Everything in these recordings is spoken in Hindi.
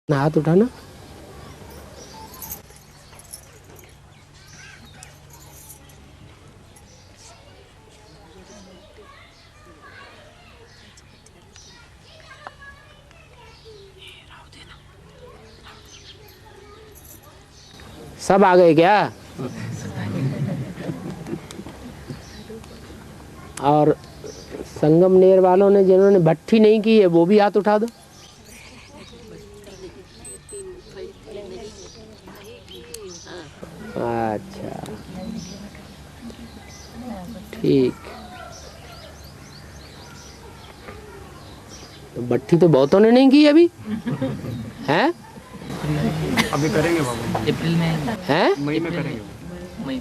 हाथ उठाना। सब आ गए क्या? और संगमनेर वालों ने जिन्होंने भट्ठी नहीं की है वो भी हाथ उठा दो। अच्छा ठीक, तो भट्ठी तो बहुतों ने नहीं की अभी हैं? अभी करेंगे बाबा, अप्रैल में हैं? मई में करेंगे। मई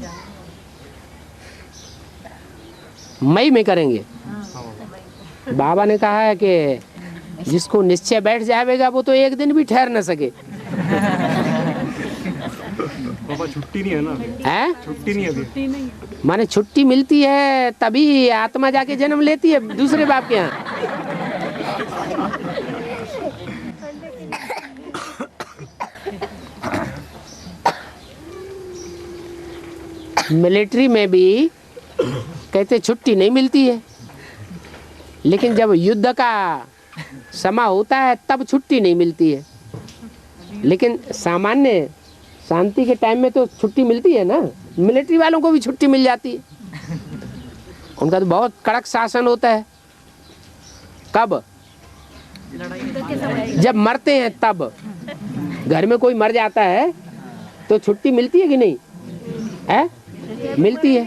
मई में करेंगे। हाँ बाबा, बाबा ने कहा है कि जिसको निश्चय बैठ जाएगा वो तो एक दिन भी ठहर न सके। बाबा छुट्टी नहीं है ना अभी, हैं? छुट्टी नहीं है अभी। माने छुट्टी मिलती है तभी आत्मा जाके जन्म लेती है दूसरे बाप के यहाँ। मिलिट्री में भी कहते छुट्टी नहीं मिलती है, लेकिन जब युद्ध का समय होता है तब छुट्टी नहीं मिलती है। लेकिन सामान्य शांति के टाइम में तो छुट्टी मिलती है ना। मिलिट्री वालों को भी छुट्टी मिल जाती है। उनका तो बहुत कड़क शासन होता है। कब? जब मरते हैं तब। घर में कोई मर जाता है तो छुट्टी मिलती है कि नहीं है? मिलती है?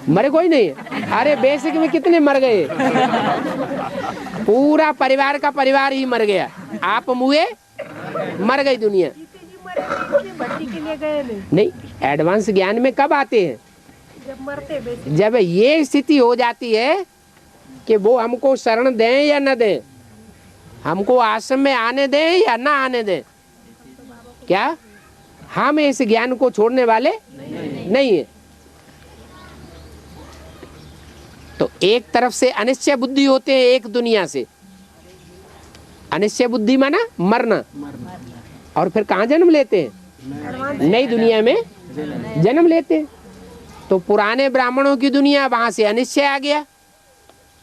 मरे कोई नहीं है। अरे बेसिक में कितने मर गए? पूरा परिवार का परिवार ही मर गया। आप मुए मर गई दुनिया। नहीं, एडवांस ज्ञान में कब आते हैं? जब मरते। जब ये स्थिति हो जाती है कि वो हमको शरण दें या न दें, हमको आश्रम में आने दें या ना आने दें, क्या हम इस ज्ञान को छोड़ने वाले नहीं है। तो एक तरफ से अनिश्चय बुद्धि होते हैं, एक दुनिया से अनिश्चय बुद्धि माना मरना, और फिर कहाँ जन्म लेते हैं? नई दुनिया में जन्म लेते हैं। तो पुराने ब्राह्मणों की दुनिया, वहां से अनिश्चय आ गया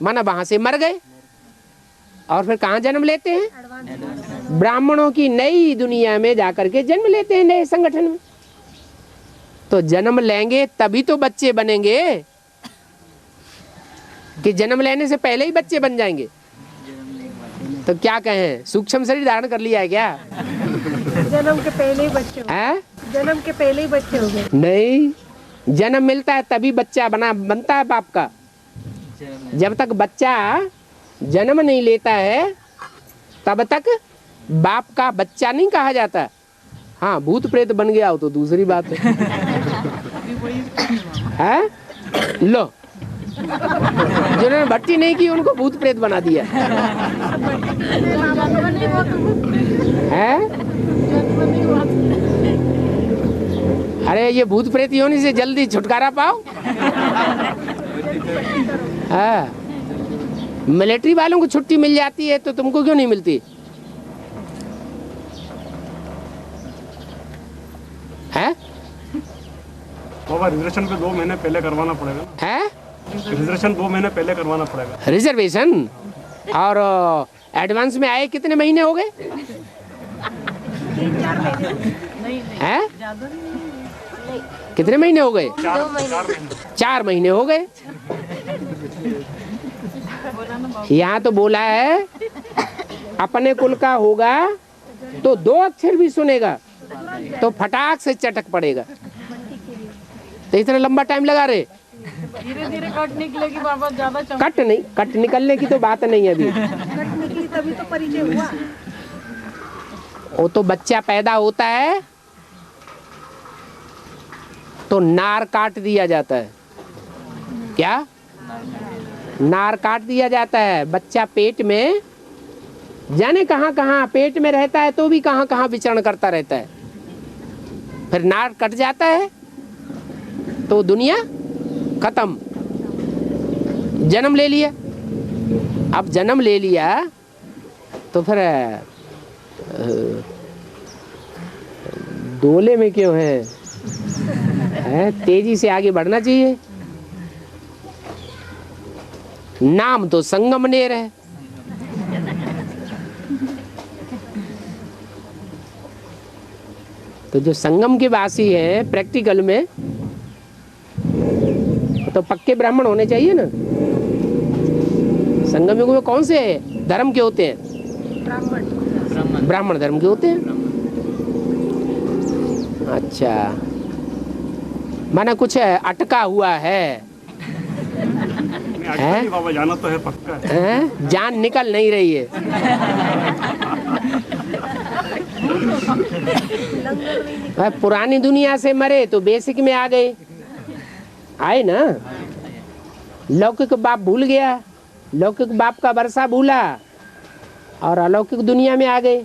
माना वहां से मर गए, और फिर कहाँ जन्म लेते हैं? ब्राह्मणों की नई दुनिया में जाकर के जन्म लेते हैं, नए संगठन में। तो जन्म लेंगे तभी तो बच्चे बनेंगे, कि जन्म लेने से पहले ही बच्चे बन जाएंगे। तो क्या कहें, सूक्ष्म शरीर धारण कर लिया है क्या? जन्म के पहले ही बच्चे हो है? जन्म के पहले ही बच्चे हो गए। नहीं, जन्म मिलता है तभी बच्चा बनता है बाप का। जब तक बच्चा जन्म नहीं लेता है तब तक बाप का बच्चा नहीं कहा जाता। हाँ, भूत प्रेत बन गया हो तो दूसरी बात है। लो, जिन्होंने भट्टी नहीं की उनको भूत प्रेत बना दिया है। अरे ये भूत प्रेत होने से जल्दी छुटकारा पाओ। हाँ, मिलिट्री वालों को छुट्टी मिल जाती है तो तुमको क्यों नहीं मिलती है? बाबा रिजर्वेशन पे 2 महीने पहले करवाना पड़ेगा ना। है? रिजर्वेशन 2 महीने पहले करवाना पड़ेगा। रिजर्वेशन और एडवांस में आए कितने महीने हो गए? 3-4 महीने। हैं? कितने महीने हो गए? 4 महीने हो गए। यहाँ तो बोला है अपने कुल का होगा तो 2 अक्षर भी सुनेगा तो फटाक से चटक पड़ेगा। तो इतना लंबा टाइम लगा रहे। धीरे धीरे कट निकलेगी बाबा, ज्यादा कट नहीं, कट निकलने की तो बात नहीं है अभी। कट निकली तभी तो परिचय हुआ। वो तो बच्चा पैदा होता है तो नार काट दिया जाता है। क्या? नार काट दिया जाता है। बच्चा पेट में जाने कहाँ कहाँ पेट में रहता है तो भी कहाँ कहाँ विचरण करता रहता है। फिर नार कट जाता है तो दुनिया खत्म। जन्म ले लिया। अब जन्म ले लिया तो फिर दोले में क्यों है? तेजी से आगे बढ़ना चाहिए। नाम तो संगमनेर है। तो जो संगम के वासी हैं प्रैक्टिकल में तो पक्के ब्राह्मण होने चाहिए ना। संगम युग में कौन से धर्म के होते हैं? ब्राह्मण धर्म के होते हैं। अच्छा, माना कुछ अटका हुआ है, नहीं बाबा, जाना तो है पक्का है। जान निकल नहीं रही है। पुरानी दुनिया से मरे तो बेसिक में आ गए, आए ना। लौकिक बाप भूल गया, लौकिक बाप का वर्षा भूला और अलौकिक दुनिया में आ गए।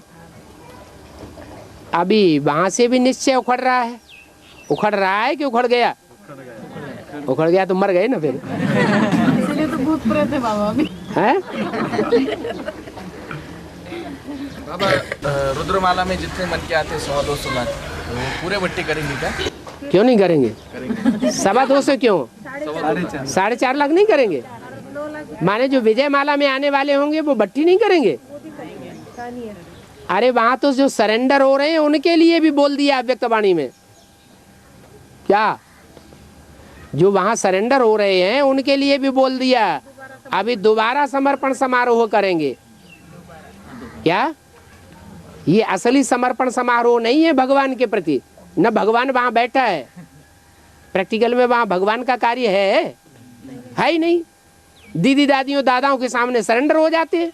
अभी वहां से भी निश्चय उखड़ रहा है। उखड़ रहा है कि उखड़ गया? उखड़ गया तो मर गए ना फिर। इसलिए तो भूत प्रेत है बाबा अभी। हैं? बाबा रुद्रमाला में जितने मन के आते 100-200 लाख वो पूरे भट्टी करेंगे क्या? क्यों नहीं करेंगे? 2.25 क्यों? 4.5 लाख नहीं करेंगे? माने जो विजय माला में आने वाले होंगे वो भट्टी नहीं करेंगे? अरे वहां तो जो सरेंडर हो रहे हैं उनके लिए भी बोल दिया व्यक्त वाणी में। क्या? जो वहां सरेंडर हो रहे हैं उनके लिए भी बोल दिया अभी दोबारा समर्पण समारोह करेंगे। क्या? ये असली समर्पण समारोह नहीं है भगवान के प्रति। न भगवान वहां बैठा है, प्रैक्टिकल में वहां भगवान का कार्य है ही नहीं। दीदी दादियों दादाओं के सामने सरेंडर हो जाते हैं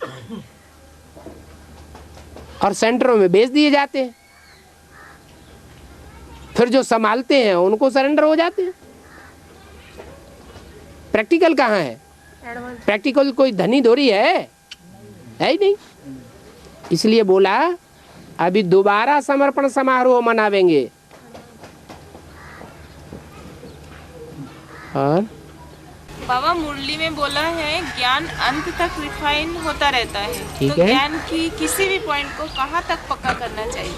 और सेंटरों में बेच दिए जाते हैं। फिर जो संभालते हैं उनको सरेंडर हो जाते हैं। प्रैक्टिकल कहाँ है? प्रैक्टिकल कोई धनी धोरी है ही नहीं। इसलिए बोला अभी दोबारा समर्पण समारोह मनावेंगे। और बाबा मुरली में बोला है ज्ञान अंत तक रिफाइन होता रहता है। ठीक तो है। ज्ञान की किसी भी पॉइंट को कहाँ तक पक्का करना चाहिए?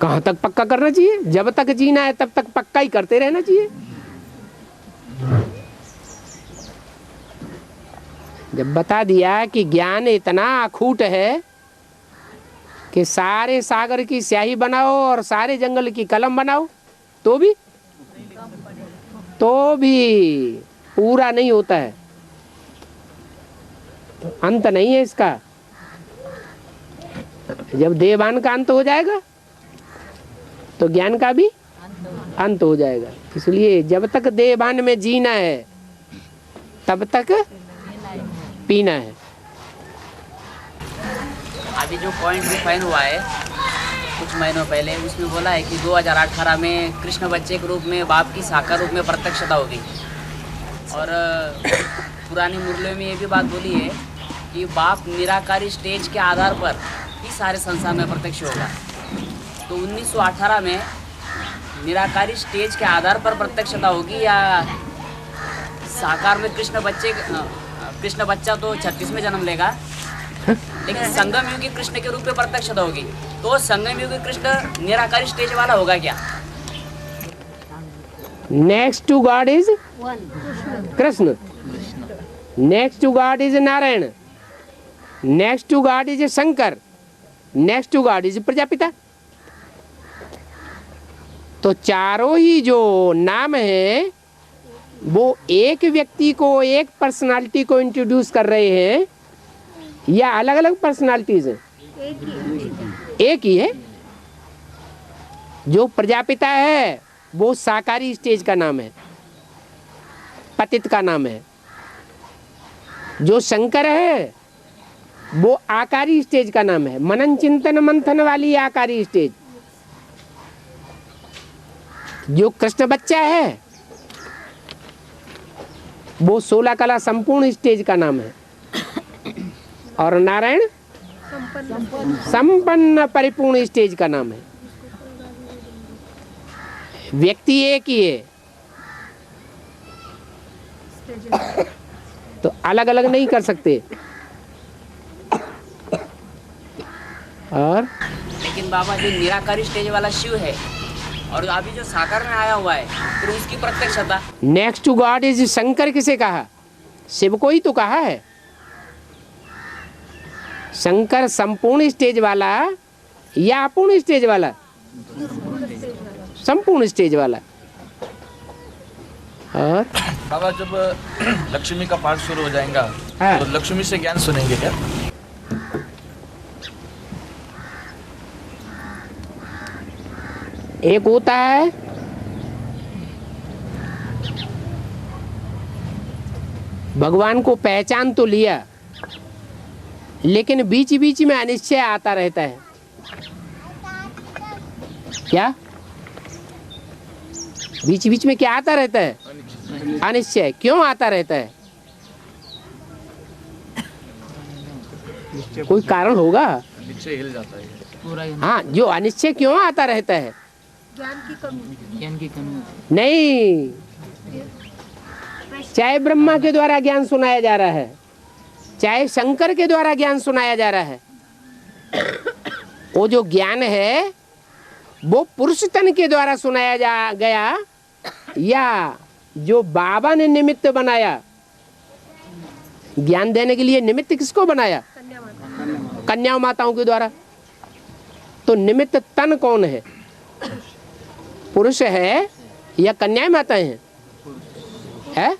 कहाँ तक पक्का करना चाहिए? जब तक जीना है तब तक पक्का ही करते रहना चाहिए। जब बता दिया कि ज्ञान इतना अखूट है कि सारे सागर की स्याही बनाओ और सारे जंगल की कलम बनाओ तो भी पूरा नहीं होता है, अंत नहीं है इसका। जब देवान का अंत हो जाएगा तो ज्ञान का भी अंत हो जाएगा। इसलिए जब तक देवान में जीना है तब तक पीना है। अभी जो पॉइंट रिफाइन हुआ है कुछ महीनों पहले, उसमें बोला है कि 2018 में कृष्ण बच्चे के रूप में बाप की साकार रूप में प्रत्यक्षता होगी। और पुरानी मुरलियों में ये भी बात बोली है कि बाप निराकारी स्टेज के आधार पर ही सारे संसार में प्रत्यक्ष होगा। तो 1918 में निराकारी स्टेज के आधार पर प्रत्यक्षता होगी या साकार में कृष्ण बच्चा तो 36 में जन्म लेगा, लेकिन संगम युगी कृष्ण के रूप में प्रत्यक्षता होगी। तो संगम युगी कृष्ण निराकारी स्टेज वाला होगा क्या? Next to god is Krishna, next to god is Narayan, next to god is Shankar, next to god is Prajapita. तो चारों ही जो नाम है वो एक व्यक्ति को, एक पर्सनालिटी को इंट्रोड्यूस कर रहे हैं या अलग अलग पर्सनालिटीज हैं? एक ही है। जो प्रजापिता है वो साकारी स्टेज का नाम है, पतित का नाम है। जो शंकर है वो आकारी स्टेज का नाम है, मनन चिंतन मंथन वाली आकारी स्टेज। जो कृष्ण बच्चा है वो 16 कला संपूर्ण स्टेज का नाम है और नारायण संपन्न परिपूर्ण स्टेज का नाम है। व्यक्ति एक ही है तो अलग अलग नहीं कर सकते। और बाबा जो निराकारी स्टेज वाला शिव है और अभी जो साकार में आया हुआ है फिर उसकी प्रत्यक्षता। Next to god is Shankar किसे कहा? शिव को ही तो कहा है। शंकर संपूर्ण स्टेज वाला या अपूर्ण स्टेज वाला? संपूर्ण स्टेज वाला। और बाबा जब लक्ष्मी का पाठ शुरू हो जाएगा हाँ। तो लक्ष्मी से ज्ञान सुनेंगे क्या? एक होता है भगवान को पहचान तो लिया लेकिन बीच बीच में अनिश्चय आता रहता है। क्या बीच बीच में क्या आता रहता है? अनिश्चय। क्यों आता रहता है? कोई कारण होगा। नीचे हिल जाता है। हाँ, जो अनिश्चय क्यों आता रहता है? ज्ञान की कमी। नहीं, चाहे ब्रह्मा के द्वारा ज्ञान सुनाया जा रहा है, चाहे शंकर के द्वारा ज्ञान सुनाया जा रहा है, वो जो ज्ञान है वो पुरुष तन के द्वारा सुनाया जा गया या जो बाबा ने निमित्त बनाया। ज्ञान देने के लिए निमित्त किसको बनाया? कन्या माताओं के द्वारा। तो निमित्त तन कौन है? पुरुष है या कन्या माताएं हैं? है?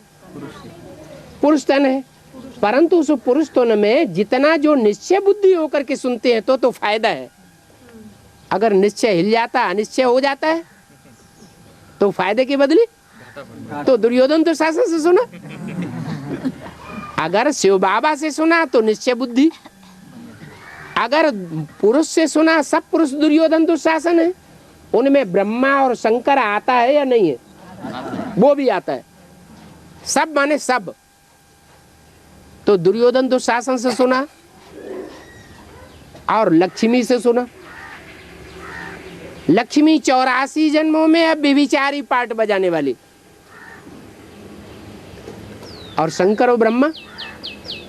पुरुष तन है। परंतु उस पुरुष तन में जितना जो निश्चय बुद्धि होकर के सुनते हैं तो फायदा है। अगर निश्चय हिल जाता, अनिश्चय हो जाता है तो फायदे की बदली तो दुर्योधन तो शासन से सुना। अगर शिव बाबा से सुना तो निश्चय बुद्धि, अगर पुरुष से सुना, सब पुरुष दुर्योधन तो शासन है। उनमें ब्रह्मा और शंकर आता है या नहीं है? वो भी आता है। सब माने सब। तो दुर्योधन तो शासन से सुना और लक्ष्मी से सुना। लक्ष्मी 84 जन्मों में अब व्यभिचारी पार्ट बजाने वाली, और शंकर और ब्रह्मा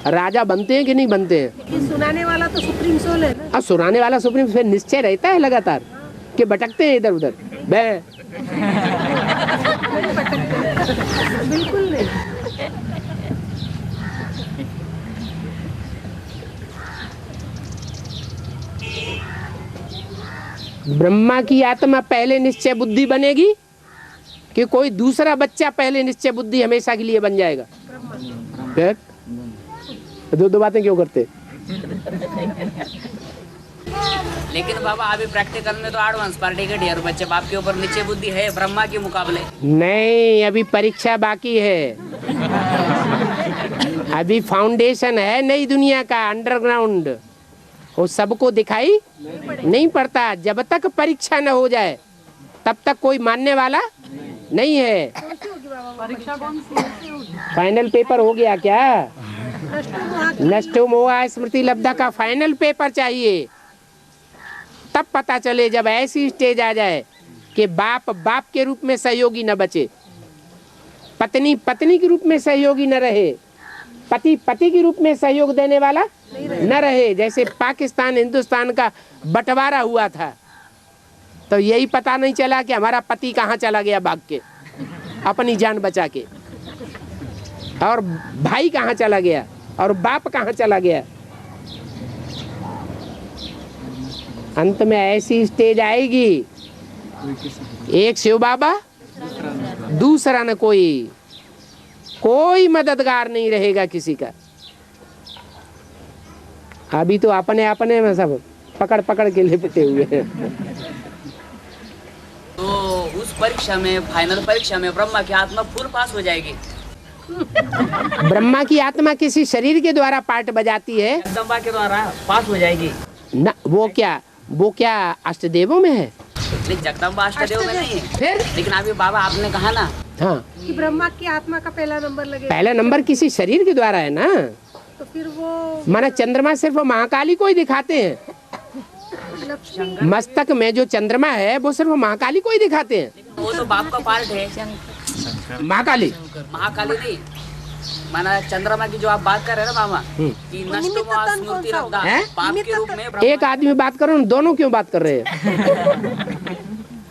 राजा बनते हैं कि नहीं बनते हैं? लेकिन सुनाने वाला तो सुप्रीम सोल है ना। और सुनाने वाला सुप्रीम, फिर निश्चय रहता है लगातार कि भटकते हैं इधर उधर। बिल्कुल नहीं। ब्रह्मा की आत्मा पहले निश्चय बुद्धि बनेगी कि कोई दूसरा बच्चा पहले निश्चय बुद्धि हमेशा के लिए बन जाएगा? फिर दो बातें क्यों करते? लेकिन बाबा अभी प्रैक्टिकल में तो एडवांस पार्टी के ढेर बच्चे बाप के ऊपर निश्चय बुद्धि है ब्रह्मा के मुकाबले। नहीं, अभी परीक्षा बाकी है। अभी फाउंडेशन है नई दुनिया का, अंडरग्राउंड। वो सबको दिखाई नहीं पड़ता। जब तक परीक्षा न हो जाए तब तक कोई मानने वाला नहीं है। परीक्षा कौन सी? फाइनल पेपर हो गया क्या? नष्टो मोहा स्मृति लब्धा का फाइनल पेपर चाहिए। तब पता चले जब ऐसी स्टेज आ जाए कि बाप बाप के रूप में सहयोगी न बचे, पत्नी पत्नी के रूप में सहयोगी न रहे, पति पति के रूप में सहयोग देने वाला न रहे। जैसे पाकिस्तान हिंदुस्तान का बंटवारा हुआ था तो यही पता नहीं चला कि हमारा पति कहाँ चला गया भाग के अपनी जान बचा के, और भाई कहाँ चला गया और बाप कहाँ चला गया। अंत में ऐसी स्टेज आएगी, एक शिव बाबा, दूसरा न कोई मददगार नहीं रहेगा किसी का। अभी तो अपने अपने में सब पकड़ पकड़ के लिपटे हुए हैं। तो उस परीक्षा में, फाइनल परीक्षा में ब्रह्मा की आत्मा फुल पास हो जाएगी। ब्रह्मा की आत्मा किसी शरीर के द्वारा पार्ट बजाती है, जगदम्बा के द्वारा पास हो जाएगी न। वो क्या अष्टदेवों में है? नहीं, जगदम्बा अष्टदेव में नहीं है। फिर लेकिन अभी बाबा आपने कहा ना हाँ, कि ब्रह्मा की आत्मा का पहला नंबर लगेगा। पहला नंबर किसी शरीर के द्वारा है ना। तो फिर वो माना चंद्रमा सिर्फ महाकाली को ही दिखाते हैं। लक्ष्मी मस्तक में जो चंद्रमा है वो सिर्फ महाकाली को ही दिखाते हैं। वो तो बाप का पार्ट है। महाकाली महाकाली नहीं, माना चंद्रमा की जो आप बात कर रहे हैं ना मामा कि नष्टो मोह स्मृति लब्धा हैं? पाप के रूप में ब्रह्मा- एक आदमी बात करो ना, दोनों क्यों बात कर रहे हैं?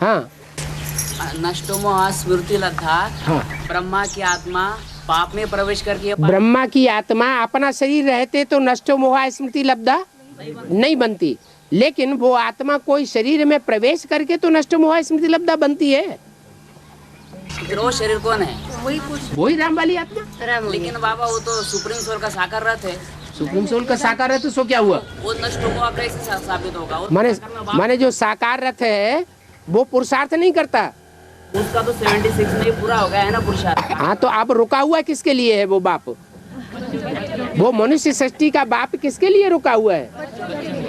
हाँ नष्टो मोह स्मृति लब्धा हाँ। ब्रह्मा की आत्मा पाप में प्रवेश करके ब्रह्मा की आत्मा अपना शरीर रहते तो नष्टो मोहा स्मृति लब्धा नहीं बनती, लेकिन वो आत्मा कोई शरीर में प्रवेश करके तो नष्टो मोहा स्मृति लब्धा बनती है। फिर वो शरीर कौन है? वही पूछ वही राम वाली आत्मा। लेकिन बाबा वो तो सुप्रीम सोल का साकार रथ है, सुप्रीम सोल का साकार रथ, सो क्या हुआ? वो नष्टो मोह कैसे साबित होगा? वो माने साकार में बाप- माने जो साकार रथ है वो पुरुषार्थ नहीं करता। उसका तो 76 में ही पूरा हो गया है ना पुरुषार्थ। हाँ तो अब रुका हुआ किसके लिए है वो बाप? वो मनुष्य सृष्टि का बाप किसके लिए रुका हुआ है?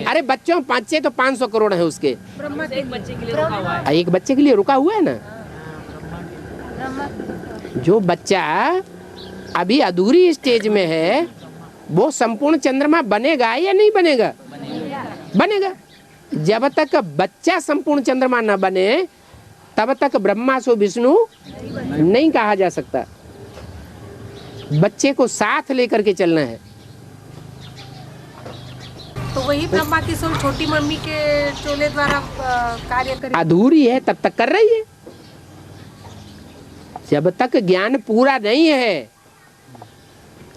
अरे बच्चों 5 से तो 500 करोड़ है उसके, एक बच्चे के लिए रुका हुआ है। एक बच्चे के लिए रुका हुआ है ना। जो बच्चा अभी अधूरी स्टेज में है वो संपूर्ण चंद्रमा बनेगा या नहीं बनेगा? बनेगा। जब तक बच्चा संपूर्ण चंद्रमा न बने तब तक ब्रह्मा सो विष्णु नहीं कहा जा सकता। बच्चे को साथ लेकर के चलना है। तो वही ब्रह्मा की सोल छोटी मम्मी के चोले द्वारा कार्य करे। अधूरी है तब तक कर रही है। जब तक ज्ञान पूरा नहीं है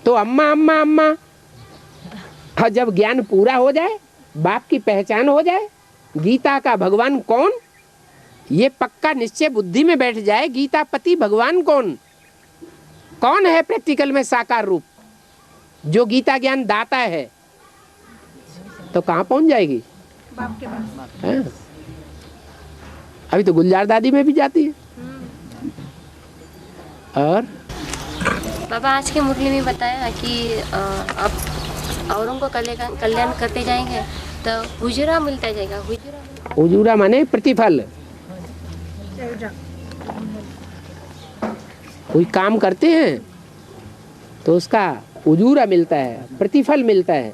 तो अम्मा अम्मा अम्मा, और जब ज्ञान पूरा हो जाए, बाप की पहचान हो जाए, गीता का भगवान कौन ये पक्का निश्चय बुद्धि में बैठ जाए, गीता पति भगवान कौन कौन है प्रैक्टिकल में साकार रूप, जो गीता ज्ञान दाता है, तो कहाँ पहुंच जाएगी? बाप के पास। है? अभी तो गुलजार दादी में भी जाती है। और बाबा आज के मुरली में बताया कि आप औरों को कल्याण करते जाएंगे तो हुजूरा मिलता जाएगा। उजूरा माने प्रतिफल। कोई काम करते हैं तो उसका उजूरा मिलता है, प्रतिफल मिलता है।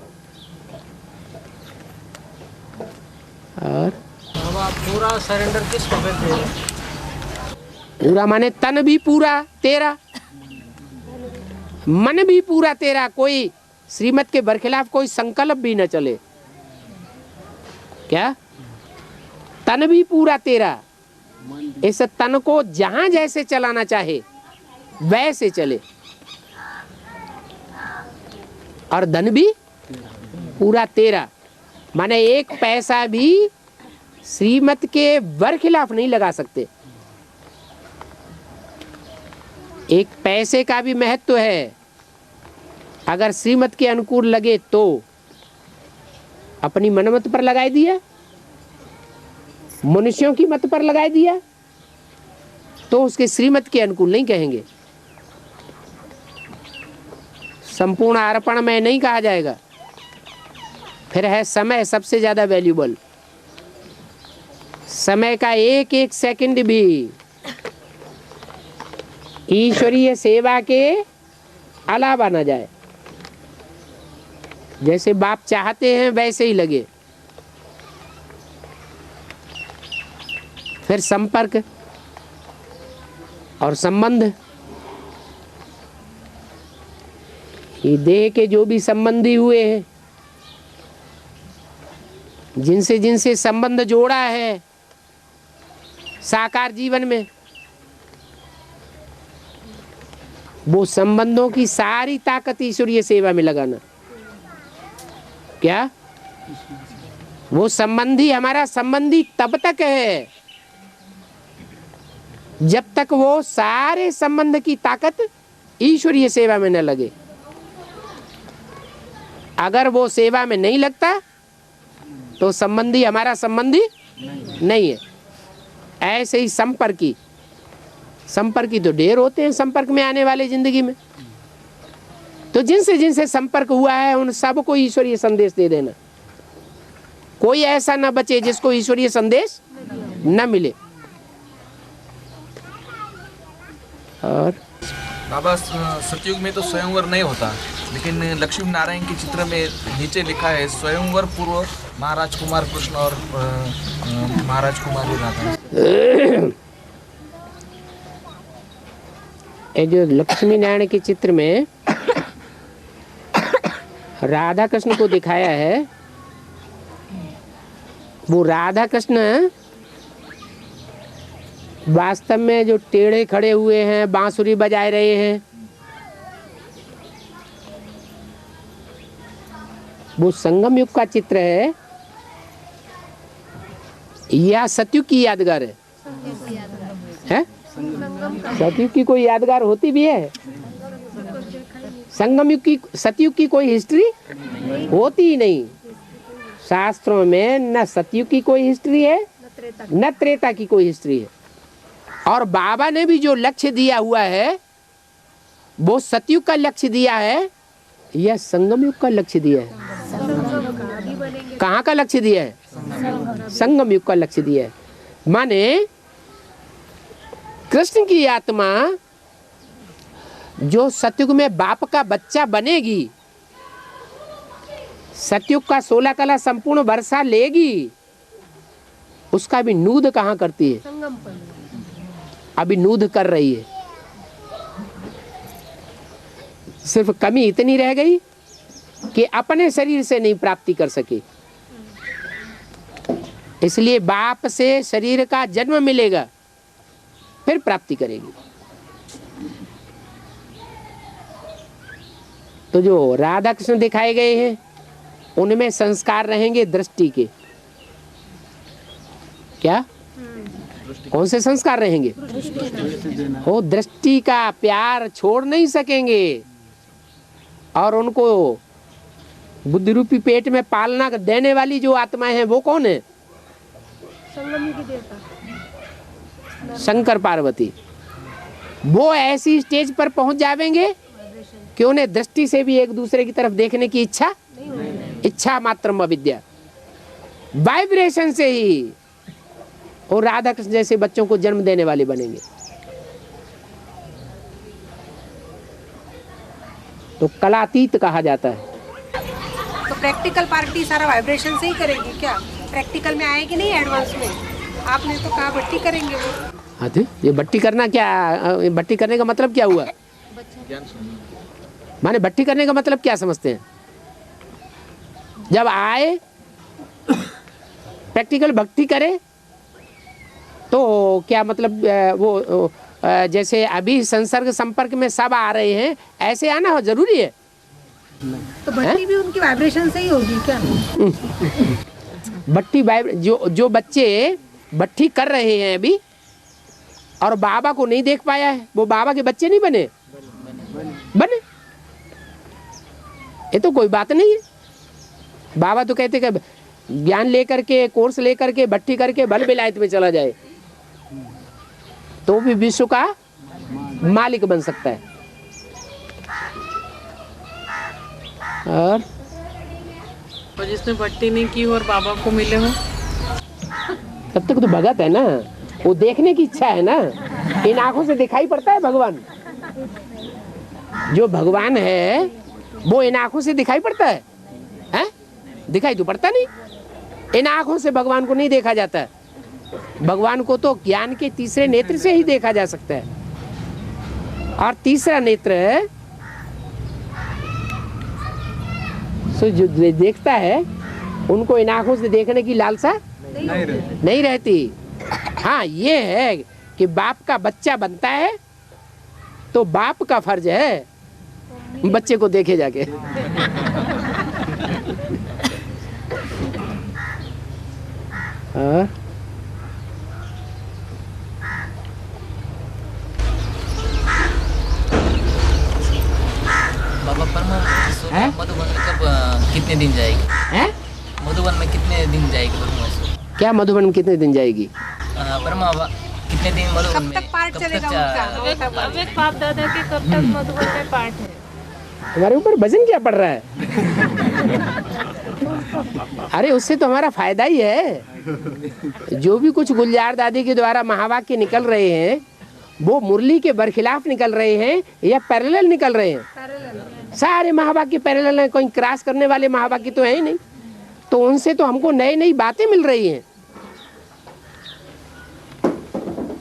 और पूरा सरेंडर किसको कहते हैं? पूरा माने तन भी पूरा तेरा, मन भी पूरा तेरा, कोई श्रीमत के बरखिलाफ कोई संकल्प भी न चले। क्या? तन भी पूरा तेरा, इस तन को जहां जैसे चलाना चाहे वैसे चले, और धन भी पूरा तेरा, माने एक पैसा भी श्रीमत के बरखिलाफ नहीं लगा सकते। एक पैसे का भी महत्व है, अगर श्रीमत के अनुकूल लगे तो अपनी मनमत पर लगाए दिया, मनुष्यों की मत पर लगाए दिया तो उसके श्रीमत के अनुकूल नहीं कहेंगे। संपूर्ण अर्पण में नहीं कहा जाएगा। फिर है समय सबसे ज्यादा वैल्यूबल। समय का एक एक सेकंड भी ईश्वरीय सेवा के अलावा ना जाए। जैसे बाप चाहते हैं वैसे ही लगे। फिर संपर्क और संबंध, ये देह के जो भी संबंधी हुए हैं, जिनसे जिनसे संबंध जोड़ा है साकार जीवन में, वो संबंधों की सारी ताकत ईश्वरीय सेवा में लगाना। क्या? वो संबंधी हमारा संबंधी तब तक है जब तक वो सारे संबंध की ताकत ईश्वरीय सेवा में न लगे। अगर वो सेवा में नहीं लगता तो संबंधी हमारा संबंधी नहीं है। ऐसे ही संपर्की तो ढेर होते हैं संपर्क में आने वाले जिंदगी में। तो जिनसे जिनसे संपर्क हुआ है उन सबको ईश्वरीय संदेश दे देना। कोई ऐसा न बचे जिसको ईश्वरीय संदेश न मिले। और बाबा सतयुग में तो स्वयंवर नहीं होता, लेकिन लक्ष्मी नारायण के चित्र में नीचे लिखा है स्वयंवर पूर्व महाराज कुमार कृष्ण और महाराज कुमारी राधा। ये जो लक्ष्मी नारायण के चित्र में राधा कृष्ण को दिखाया है, वो राधा कृष्ण वास्तव में जो टेढ़े खड़े हुए हैं, बांसुरी बजाए रहे हैं, वो संगम युग का चित्र है या सतयुग की यादगार है? हैं? सतयुग की कोई यादगार होती भी है? संगम युग की, सतयुग की कोई हिस्ट्री होती ही नहीं। शास्त्रों में न सतयुग की कोई हिस्ट्री है न त्रेता की कोई हिस्ट्री है। और बाबा ने भी जो लक्ष्य दिया हुआ है वो सतयुग का लक्ष्य दिया है या संगम युग का लक्ष्य दिया है? कहाँ का लक्ष्य दिया है? संगम युग का लक्ष्य दिया है। माने कृष्ण की आत्मा जो सतयुग में बाप का बच्चा बनेगी, सतयुग का 16 कला संपूर्ण वर्षा लेगी, उसका भी नूद कहाँ करती है? अभी नूद कर रही है। सिर्फ कमी इतनी रह गई कि अपने शरीर से नहीं प्राप्ति कर सके, इसलिए बाप से शरीर का जन्म मिलेगा, फिर प्राप्ति करेगी। तो जो राधा कृष्ण दिखाए गए हैं उनमें संस्कार रहेंगे दृष्टि के। क्या? कौन से संस्कार रहेंगे? वो दृष्टि का प्यार छोड़ नहीं सकेंगे और उनको बुद्धि रूपी पेट में पालना देने वाली जो आत्माएं हैं वो कौन है? शंकर पार्वती। वो ऐसी स्टेज पर पहुंच जाएंगे कि उन्हें दृष्टि से भी एक दूसरे की तरफ देखने की इच्छा मात्र अविद्या, वाइब्रेशन से ही और राधा कृष्ण जैसे बच्चों को जन्म देने वाले बनेंगे। तो कलातीत कहा जाता है। तो प्रैक्टिकल पार्टी सारा वाइब्रेशन से ही करेंगे क्या? प्रैक्टिकल में आएगी नहीं एडवांस में? आपने तो कहा भट्टी करेंगे वो। हाँ तो ये भट्टी करना क्या? भट्टी करने का मतलब क्या हुआ? माने भट्टी करने का मतलब क्या समझते हैं? जब आए प्रैक्टिकल भक्ति करे तो क्या मतलब? वो जैसे अभी संसर्ग संपर्क में सब आ रहे हैं, ऐसे आना जरूरी है? तो भट्टी भी उनकी वाइब्रेशन से ही होगी क्या? भट्टी जो बच्चे भट्टी कर रहे हैं अभी और बाबा को नहीं देख पाया है, वो बाबा के बच्चे नहीं बने। ये तो कोई बात नहीं है। बाबा तो कहते कि ज्ञान लेकर के, कोर्स लेकर के, भट्टी करके भल विलायत में चला जाए तो भी विश्व का मालिक बन सकता है। और जिसने भट्टी नहीं की और बाबा को मिले हो तब तक तो भगत है ना, वो देखने की इच्छा है ना। इन आंखों से दिखाई पड़ता है भगवान। जो भगवान है वो इन आंखों से दिखाई पड़ता है, हैं? दिखाई तो पड़ता नहीं। इन आंखों से भगवान को नहीं देखा जाता। भगवान को तो ज्ञान के तीसरे नेत्र से ही देखा जा सकता है। और तीसरा नेत्र तो जो देखता है उनको इन आंखों से देखने की लालसा नहीं रहती। हाँ, ये है कि बाप का बच्चा बनता है तो बाप का फर्ज है बच्चे को देखे जाके। बाबा मधुबन में कब कितने दिन जाएगी? मधुबन में कितने दिन जाएगी? क्या मधुबन में कितने दिन जाएगी? कितने दिन मधुबन में? कब तक पाठ चलेगा उनका? अवैध बाप दादा के कब तक मधुबन में पाठ है? हमारे ऊपर वजन क्या पड़ रहा है? अरे उससे तो हमारा फायदा ही है। जो भी कुछ गुलजार दादी के द्वारा महावाक्य निकल रहे हैं वो मुरली के बरखिलाफ निकल रहे हैं या पैरेलल निकल रहे हैं? सारे महावाक्य पैरेलल हैं, कोई क्रॉस करने वाले महावाक्य तो है ही नहीं। तो उनसे तो हमको नई नई बातें मिल रही हैं।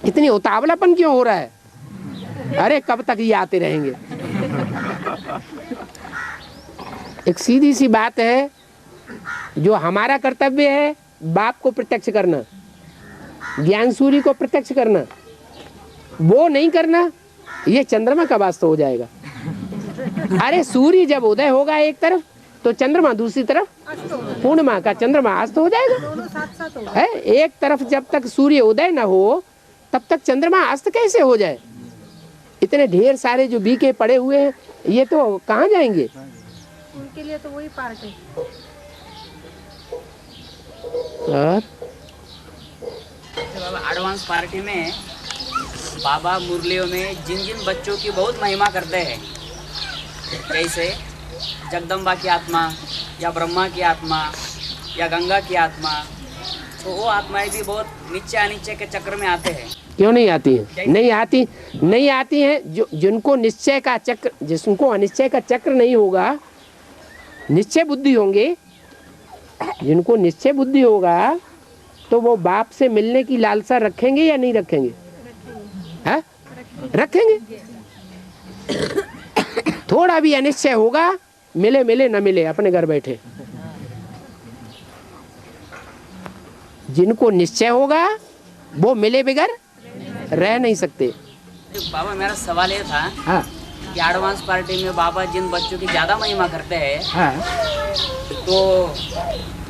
इतनी उतावलापन क्यों हो रहा है? अरे कब तक ये आते रहेंगे? एक सीधी सी बात है, जो हमारा कर्तव्य है बाप को प्रत्यक्ष करना, ज्ञान सूर्य को प्रत्यक्ष करना, वो नहीं करना, ये चंद्रमा का वास्तव हो जाएगा। अरे सूर्य जब उदय होगा एक तरफ तो चंद्रमा दूसरी तरफ, पूर्णिमा का चंद्रमा अस्त हो जाएगा। दोनों साथ साथ हो। है एक तरफ जब तक सूर्य उदय न हो तब तक चंद्रमा अस्त कैसे हो जाए? इतने ढेर सारे जो बीके पड़े हुए हैं ये तो कहाँ जाएंगे? उनके लिए तो वही पार्ट है। और एडवांस पार्टी में बाबा मुरलियों में जिन जिन बच्चों की बहुत महिमा करते हैं, जैसे जगदम्बा की आत्मा या ब्रह्मा की आत्मा या गंगा की आत्मा, तो वो आत्माएं भी बहुत नीचे अनिश्चय के चक्र में आते हैं। क्यों नहीं आती है? नहीं आती हैं। जो जिनको निश्चय का चक्र, जिनको अनिश्चय का चक्र नहीं होगा, निश्चय बुद्धि होंगे, जिनको निश्चय बुद्धि होगा तो वो बाप से मिलने की लालसा रखेंगे या नहीं रखेंगे? है? रखेंगे। थोड़ा भी अनिश्चय होगा, मिले मिले न मिले, अपने घर बैठे। जिनको निश्चय होगा वो मिले बगैर रह नहीं सकते। बाबा मेरा सवाल ये था, हाँ। कि एडवांस पार्टी में बाबा जिन बच्चों की ज्यादा महिमा करते हैं, हाँ। तो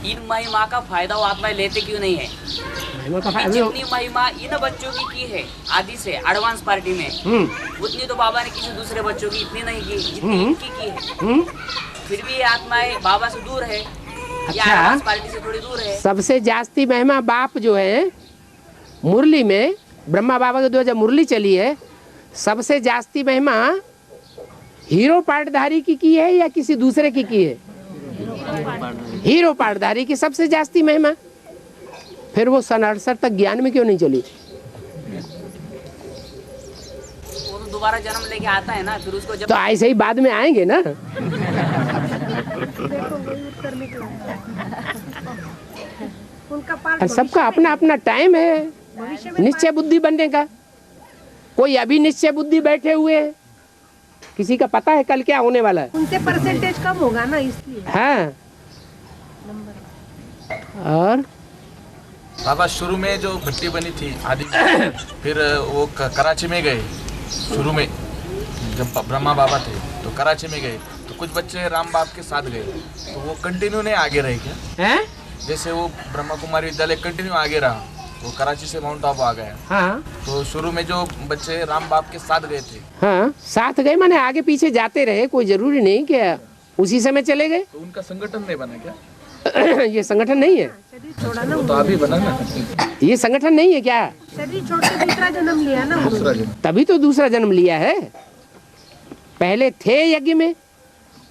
इन महिमा का फायदा वो आत्माएं लेते क्यों नहीं है? जितनी महिमा इन बच्चों की है आदि से एडवांस पार्टी में, उतनी तो बाबा ने किसी दूसरे बच्चों की इतनी नहीं की जितनी इनकी की है। फिर भी ये आत्माएं बाबा से दूर है, या एडवांस पार्टी से थोड़ी दूर है। सबसे जास्ती महिमा बाप जो है मुरली में, ब्रह्मा बाबा के द्वारा जब मुरली चली है, सबसे जास्ती महिमा हीरो पार्टधारी की है या किसी दूसरे की है? हीरो पार्टधारी की सबसे जास्ती महिमा। फिर वो सनातन तक ज्ञान में क्यों नहीं चली? वो तो दोबारा जन्म लेके आता है ना, फिर उसको जब तो ऐसे ही बाद में आएंगे ना। उनका पार्ट सबका अपना अपना टाइम है निश्चय बुद्धि बनने का। कोई अभी निश्चय बुद्धि बैठे हुए हैं, किसी का पता है कल क्या होने वाला है? उनसे परसेंटेज कम होगा ना, इसलिए। हाँ। और बाबा शुरू में जो भट्टी बनी थी आदि, फिर वो कराची में गए। शुरू में जब ब्रह्मा बाबा थे तो कराची में गए, तो कुछ बच्चे राम बाप के साथ गए, तो वो कंटिन्यू नहीं आगे रहे क्या? हैं? जैसे वो ब्रह्मा कुमारी विद्यालय कंटिन्यू आगे रहा, वो कराची से माउंट आबू आ गया। हाँ। तो शुरू में जो बच्चे राम बाप के साथ गए थे, हाँ, साथ गए माने आगे पीछे जाते रहे, कोई जरूरी नहीं कि उसी समय चले गए। तो उनका संगठन नहीं बना क्या? ये संगठन नहीं है। तो अभी बना ना। ये संगठन नहीं है क्या? शरीर छोड़ के दूसरा जन्म लिया ना। तभी तो दूसरा जन्म लिया है। पहले थे यज्ञ में,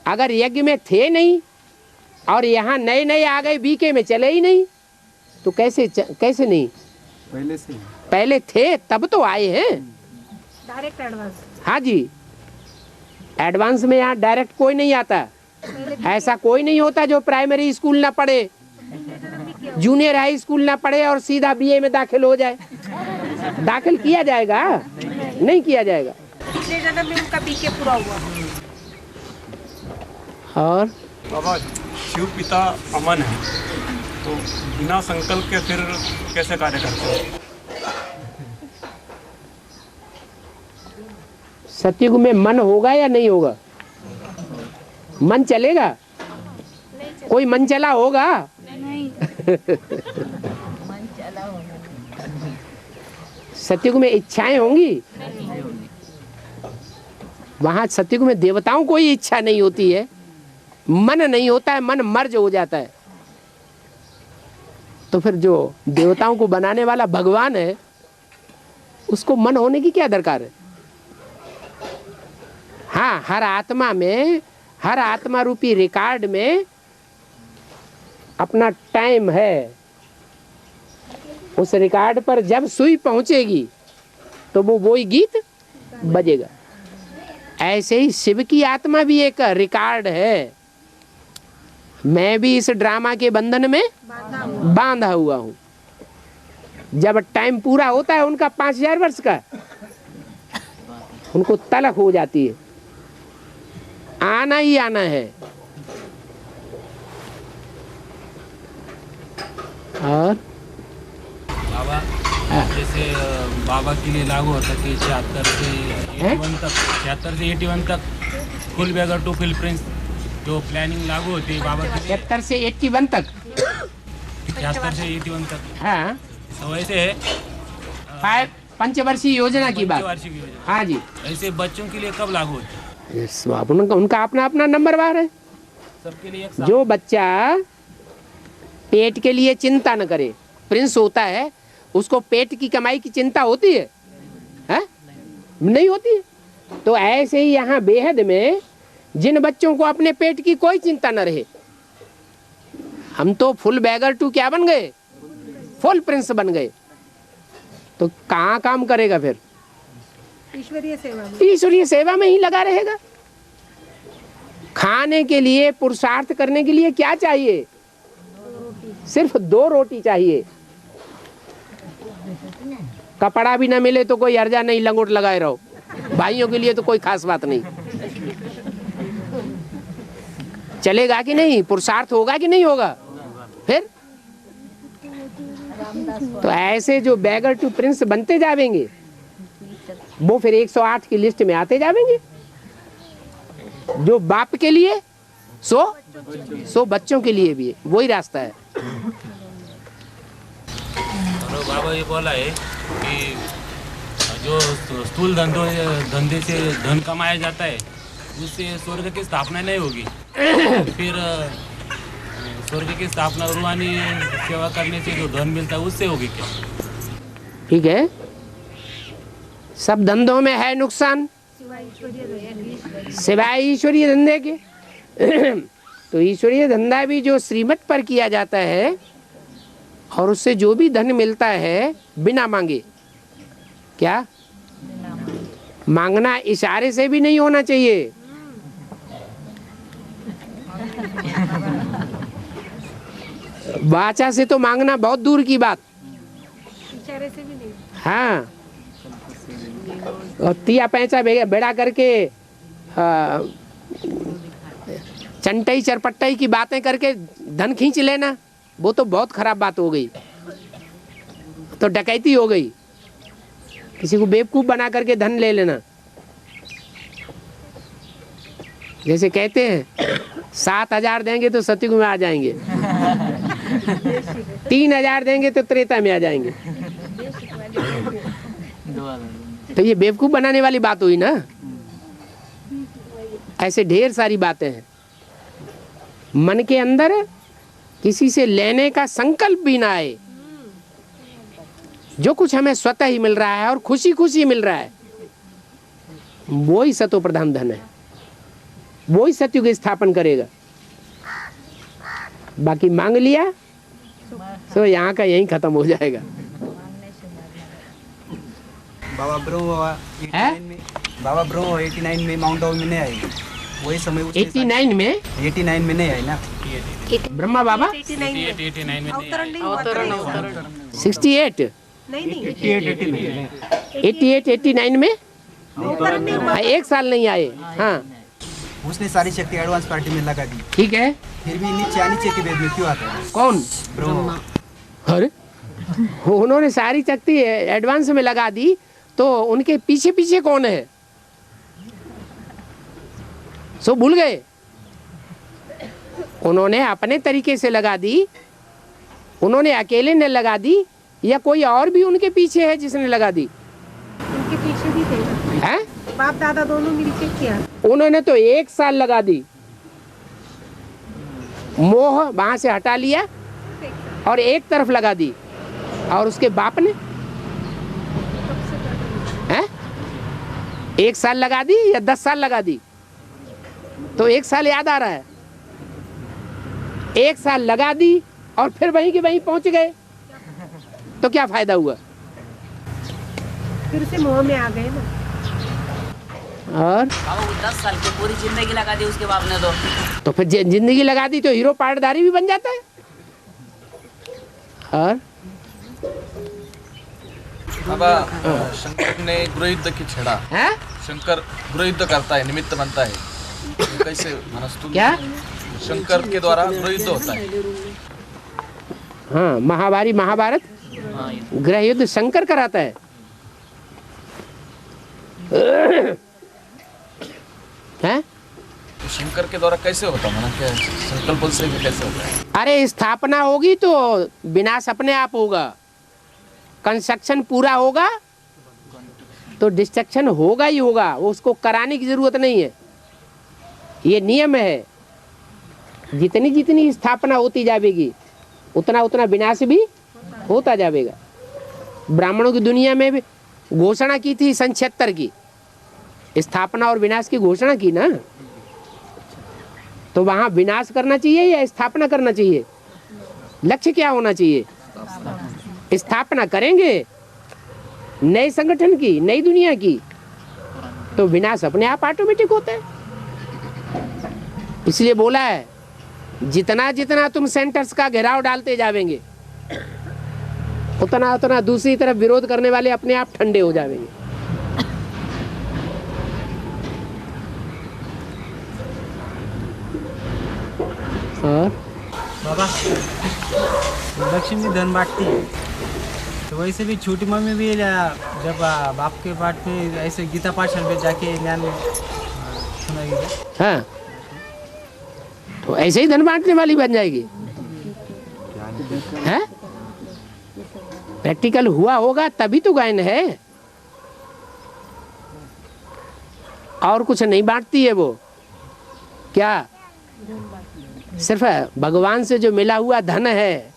अगर यज्ञ में थे नहीं और यहाँ नए नए आ गए, बीके में चले ही नहीं, तो कैसे नहीं? पहले थे तब तो आए हैं। Direct advance. हाँ जी, एडवांस में यहाँ डायरेक्ट कोई नहीं आता। ऐसा कोई नहीं होता जो प्राइमरी स्कूल ना पढ़े, जूनियर हाई स्कूल ना पढ़े और सीधा बीए में दाखिल हो जाए। दाखिल किया जाएगा? नहीं किया जाएगा। पिछले जन्म में उनका बीके पूरा हुआ। और बाबा शिव पिता अमन है, तो बिना संकल्प के फिर कैसे कार्य करते हैं? सतयुग में मन होगा या नहीं होगा? मन चलेगा? कोई मन चला होगा? नहीं। सतयुग में इच्छाएं होंगी? वहां सतयुग में देवताओं कोई इच्छा नहीं होती है, मन नहीं होता है, मन मर्ज हो जाता है। तो फिर जो देवताओं को बनाने वाला भगवान है, उसको मन होने की क्या दरकार है? हाँ, हर आत्मा में, हर आत्मा रूपी रिकॉर्ड में अपना टाइम है। उस रिकॉर्ड पर जब सुई पहुंचेगी तो वो वही गीत बजेगा। ऐसे ही शिव की आत्मा भी एक रिकॉर्ड है। मैं भी इस ड्रामा के बंधन में बांधा हुआ हूँ। जब टाइम पूरा होता है उनका 5000 वर्ष का, उनको तलक हो जाती है, आना ही आना है। और बाबा जैसे बाबा के लिए लागू होता कि 76 से 81 तक फुल बैगर टू फिल प्रिंस जो प्लानिंग लागू होती है बाबा की 73 से 81 तक 76 से 81 तक। हाँ, तो वैसे पंचवर्षीय योजना की बात। वार्षिक योजना हाँ जी, ऐसे बच्चों के लिए कब लागू होती है? उनका अपना अपना नंबरवार है। सबके लिए एक जो बच्चा पेट के लिए चिंता न करे, प्रिंस होता है, उसको पेट की कमाई की चिंता होती है, है? नहीं होती है। तो ऐसे ही यहाँ बेहद में जिन बच्चों को अपने पेट की कोई चिंता न रहे, हम तो फुल बैगर टू क्या बन गए, फुल प्रिंस बन गए। तो कहाँ काम करेगा फिर? ईश्वरीय सेवा में। ईश्वरीय सेवा में ही लगा रहेगा। खाने के लिए, पुरुषार्थ करने के लिए क्या चाहिए? सिर्फ 2 रोटी चाहिए। कपड़ा भी ना मिले तो कोई हर्जा नहीं, लंगोट लगाए रहो। भाइयों के लिए तो कोई खास बात नहीं। चलेगा कि नहीं? पुरुषार्थ होगा कि नहीं होगा? फिर तो ऐसे जो बैगर टू प्रिंस बनते जाएंगे वो फिर 108 की लिस्ट में आते जाएंगे। जो बाप के लिए सो बच्चों के लिए भी है, वही रास्ता है। और बाबा ये बोला है कि जो स्थूल धंधे से धन कमाया जाता है उससे स्वर्ग की स्थापना नहीं होगी। फिर स्वर्ग की स्थापना रूहानी सेवा करने से जो धन मिलता है उससे होगी क्या? ठीक है, सब धंधों में है नुकसान सिवाय ईश्वरीय धंधे के। तो ईश्वरीय धंधा भी जो श्रीमत पर किया जाता है और उससे जो भी धन मिलता है बिना मांगे, क्या मांगना इशारे से भी नहीं होना चाहिए। वाचा से तो मांगना बहुत दूर की बात। इशारे से भी नहीं। हाँ, और तिया पैंचा बेड़ा करके चंटई चरपट्टई की बातें करके धन खींच लेना, वो तो बहुत खराब बात हो गई। तो डकैती हो गई। किसी को बेवकूफ बना करके धन ले लेना। जैसे कहते हैं 7,000 देंगे तो सतयुग में आ जाएंगे, 3,000 देंगे तो त्रेता में आ जाएंगे। तो ये बेवकूफ बनाने वाली बात हुई ना। ऐसे ढेर सारी बातें हैं। मन के अंदर किसी से लेने का संकल्प भी ना आए। जो कुछ हमें स्वतः ही मिल रहा है और खुशी खुशी मिल रहा है, वो ही सतो प्रधान धन है, वो ही सतयुग स्थापन करेगा। बाकी मांग लिया तो यहाँ का यहीं खत्म हो जाएगा। बाबा ब्रह्म 89 में माउंट आबू में नहीं आई, वही समय 89 में 89 में नहीं आई ना ब्रह्मा बाबा। 89 में अवतरण 68 नहीं 88 89 में 1 साल नहीं आए। हाँ, उसने सारी शक्ति एडवांस पार्टी में लगा दी। ठीक है, फिर भी नीचे के वेद में क्यों आता है? कौन? ब्रह्मा। अरे उन्होंने सारी शक्ति एडवांस में लगा दी, तो उनके पीछे पीछे कौन है? सो भूल गए। उन्होंने अपने तरीके से लगा दी, उन्होंने अकेले ने लगा दी या कोई और भी उनके पीछे है जिसने लगा दी? उनके पीछे भी थे हैं? बाप दादा दोनों मिलके किया। उन्होंने तो 1 साल लगा दी, मोह वहां से हटा लिया और एक तरफ लगा दी। और उसके बाप ने हैं 1 साल लगा दी या 10 साल लगा दी? तो 1 साल याद आ रहा है। 1 साल लगा दी और फिर वहीं के वहीं पहुंच गए, तो क्या फायदा हुआ? फिर से मोह में आ गए ना। और 10 साल की पूरी जिंदगी लगा दी उसके बाप ने तो फिर जिंदगी लगा दी तो हीरो पाटदारी भी बन जाता है। और बाबा शंकर ने गृहयुद्ध की छेड़ा है? शंकर गृहयुद्ध करता है, निमित्त बनता है। तो कैसे मनस्तुल क्या? शंकर के द्वारा गृहयुद्ध होता है। हाँ, महाभारी महाभारत गृह युद्ध शंकर कराता है। हैं? शंकर के द्वारा कैसे होता है, मतलब क्या संकल्प से भी कैसे होता है? अरे स्थापना होगी तो विनाश अपने आप होगा, कंस्ट्रक्शन पूरा होगा तो डिस्ट्रक्शन होगा ही होगा, उसको कराने की जरूरत नहीं है। ये नियम है, जितनी जितनी स्थापना होती जाएगी उतना उतना विनाश भी होता जाएगा। ब्राह्मणों की दुनिया में भी घोषणा की थी सन 76 की, स्थापना और विनाश की घोषणा की ना, तो वहां विनाश करना चाहिए या स्थापना करना चाहिए? लक्ष्य क्या होना चाहिए? स्थापना करेंगे नए संगठन की, नई दुनिया की, तो विनाश अपने आप ऑटोमेटिक होता है। इसलिए बोला है जितना जितना तुम सेंटर्स का घेराव डालते जावेंगे उतना उतना दूसरी तरफ विरोध करने वाले अपने आप ठंडे हो जाएंगे। और बाबा लक्ष्मी धन बांटती है, तो वैसे भी छोटी मम्मी भी जब बाप के पाठ पे ऐसे गीता पाठशाला पे जाके ज्ञान सुनाएगी। हाँ, तो ऐसे ही धन बांटने वाली बन जाएगी। है प्रैक्टिकल हुआ होगा तभी तो गायन है, और कुछ नहीं बांटती है वो। क्या सिर्फ भगवान से जो मिला हुआ धन है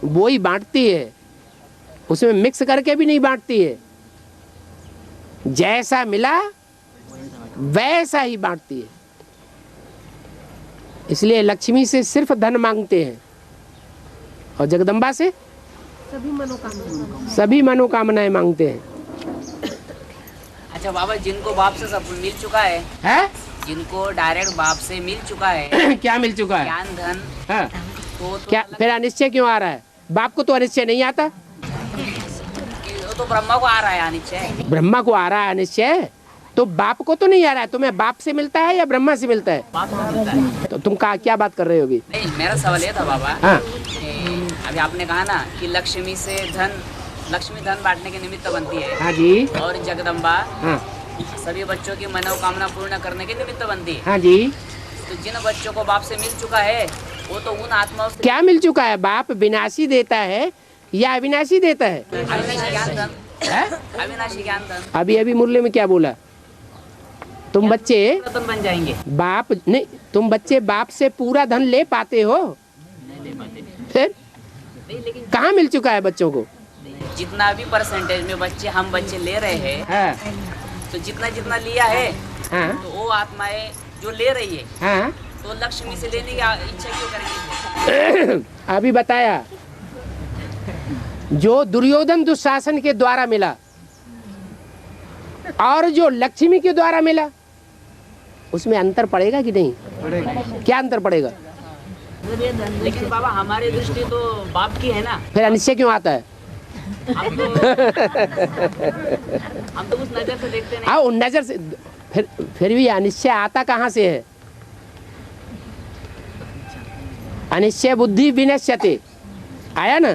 वो ही बांटती है, उसमें मिक्स करके भी नहीं बांटती है। जैसा मिला वैसा ही बांटती है। इसलिए लक्ष्मी से सिर्फ धन मांगते हैं और जगदम्बा से सभी मनोकामनाएं मांगते हैं। अच्छा बाबा, जिनको बाप से सब मिल चुका है? जिनको डायरेक्ट बाप से मिल चुका है क्या मिल चुका है? ज्ञान धन। हाँ। तो क्या फिर अनिश्चय क्यों आ रहा है? बाप को तो अनिश्चय नहीं आता, तो ब्रह्मा को आ रहा है अनिश्चय। ब्रह्मा को आ रहा है अनिश्चय, तो बाप को तो नहीं आ रहा है। तुम्हें बाप से मिलता है या ब्रह्मा से मिलता है? बाप से मिलता है। तो तुम क्या बात कर रहे हो अभी? नहीं, मेरा सवाल ये था बाबा। हाँ। अभी आपने कहा ना कि लक्ष्मी धन बांटने के निमित्त बनती है। हाँ जी। और जगदम्बा हाँ। सभी बच्चों की मनोकामना पूर्ण करने के निमित्त बनती है। हाँ जी। तो जिन बच्चों को बाप से मिल चुका है वो तो उन आत्माओं से क्या मिल चुका है? बाप विनाशी देता है या अविनाशी देता है? अविनाशी ज्ञान धन। अविनाशी ज्ञान धन। अभी अभी मुरली में क्या बोला? तुम बच्चे रतन बन जाएंगे। बाप नहीं, तुम बच्चे बाप से पूरा धन ले पाते हो? फिर कहाँ मिल चुका है बच्चों को? जितना भी परसेंटेज में हम बच्चे ले रहे हैं। हाँ। तो जितना जितना लिया है। हाँ। तो वो आत्माएं जो ले रही है। हाँ। तो लक्ष्मी से लेने की इच्छा क्यों करेंगे? अभी बताया, जो दुर्योधन दुशासन के द्वारा मिला और जो लक्ष्मी के द्वारा मिला, उसमें अंतर पड़ेगा कि नहीं? पड़ेगा। क्या अंतर पड़ेगा? लेकिन बाबा हमारी दृष्टि तो बाप की है ना। फिर अनिश्चय क्यों आता है? हम तो उस नजर से देखते नहीं। उन नजर से फिर भी अनिश्चय आता कहाँ से है? अनिश्चय बुद्धि विनश्यते आया ना,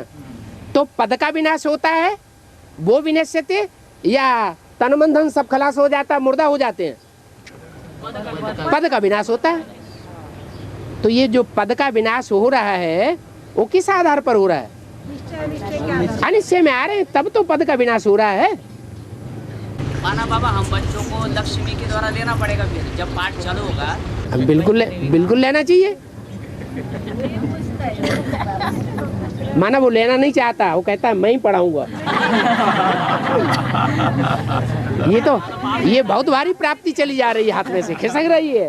तो पद का विनाश होता है वो विनश्यते, या तन मन धन सब खलास हो जाता है, मुर्दा हो जाते हैं? पद का विनाश होता है। तो ये जो पद का विनाश हो रहा है वो किस आधार पर हो रहा है? अनिश्चय में आ रहे हैं तब तो पद का विनाश हो रहा है। माना बाबा हम बच्चों को लक्ष्मी के द्वारा लेना पड़ेगा, फिर जब पाठ चालू होगा। बिल्कुल लेना चाहिए। माना वो लेना नहीं चाहता, वो कहता है मैं ही पढ़ाऊंगा। ये बहुत भारी प्राप्ति चली जा रही है, हाथ में से खिसक रही है।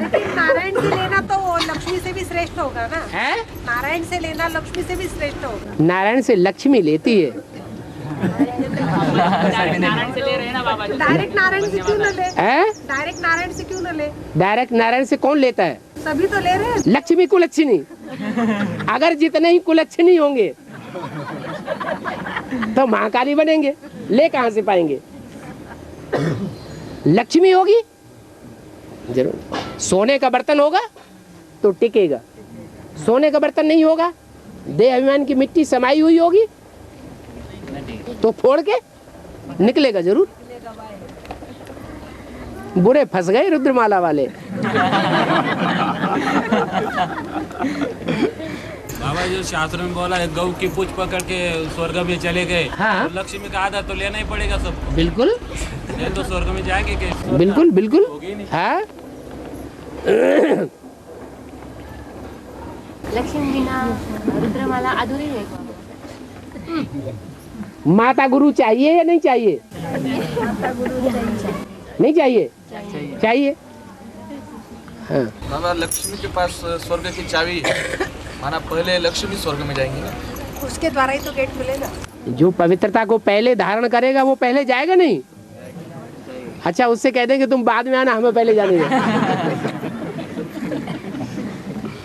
लेकिन नारायण से लेना तो वो लक्ष्मी से भी श्रेष्ठ होगा ना? है? नारायण से लेना लक्ष्मी से भी श्रेष्ठ होगा। नारायण से लक्ष्मी लेती है। नारायण से ले रहे हैं ना बाबा। डायरेक्ट नारायण से क्यों न ले? डायरेक्ट नारायण से क्यों न ले? डायरेक्ट नारायण से कौन लेता है? सभी तो ले रहे हैं। लक्ष्मी कुलच्छिनी। अगर जितने ही कुलच्छिनी होंगे तो महाकाली बनेंगे, ले कहां से पाएंगे? लक्ष्मी होगी जरूर। सोने का बर्तन होगा तो टिकेगा, सोने का बर्तन नहीं होगा, देह अभिमान की मिट्टी समाई हुई होगी तो फोड़ के निकलेगा जरूर। बुरे फंस गए रुद्रमाला वाले। बाबा जो शास्त्र में बोला है गौ की पूछ पकड़ के स्वर्ग में चले गए, हाँ। तो लक्ष्मी का आधा तो लेना ही पड़ेगा सबको। बिल्कुल नहीं तो स्वर्ग में जाएंगे कैसे? बिल्कुल बिल्कुल हाँ। लक्ष्मी बिना रुद्रमाला अधूरी है। माता गुरु चाहिए या नहीं चाहिए? नहीं चाहिए? चाहिए। हाँ। बाबा लक्ष्मी के पास स्वर्ग की चाबी है, माना पहले लक्ष्मी स्वर्ग में जाएंगे ना, उसके द्वारा ही तो गेट खुलेगा। जो पवित्रता को पहले धारण करेगा वो पहले जाएगा नहीं। अच्छा उससे कह देंगे तुम बाद में आना, हमें पहले जाने दो।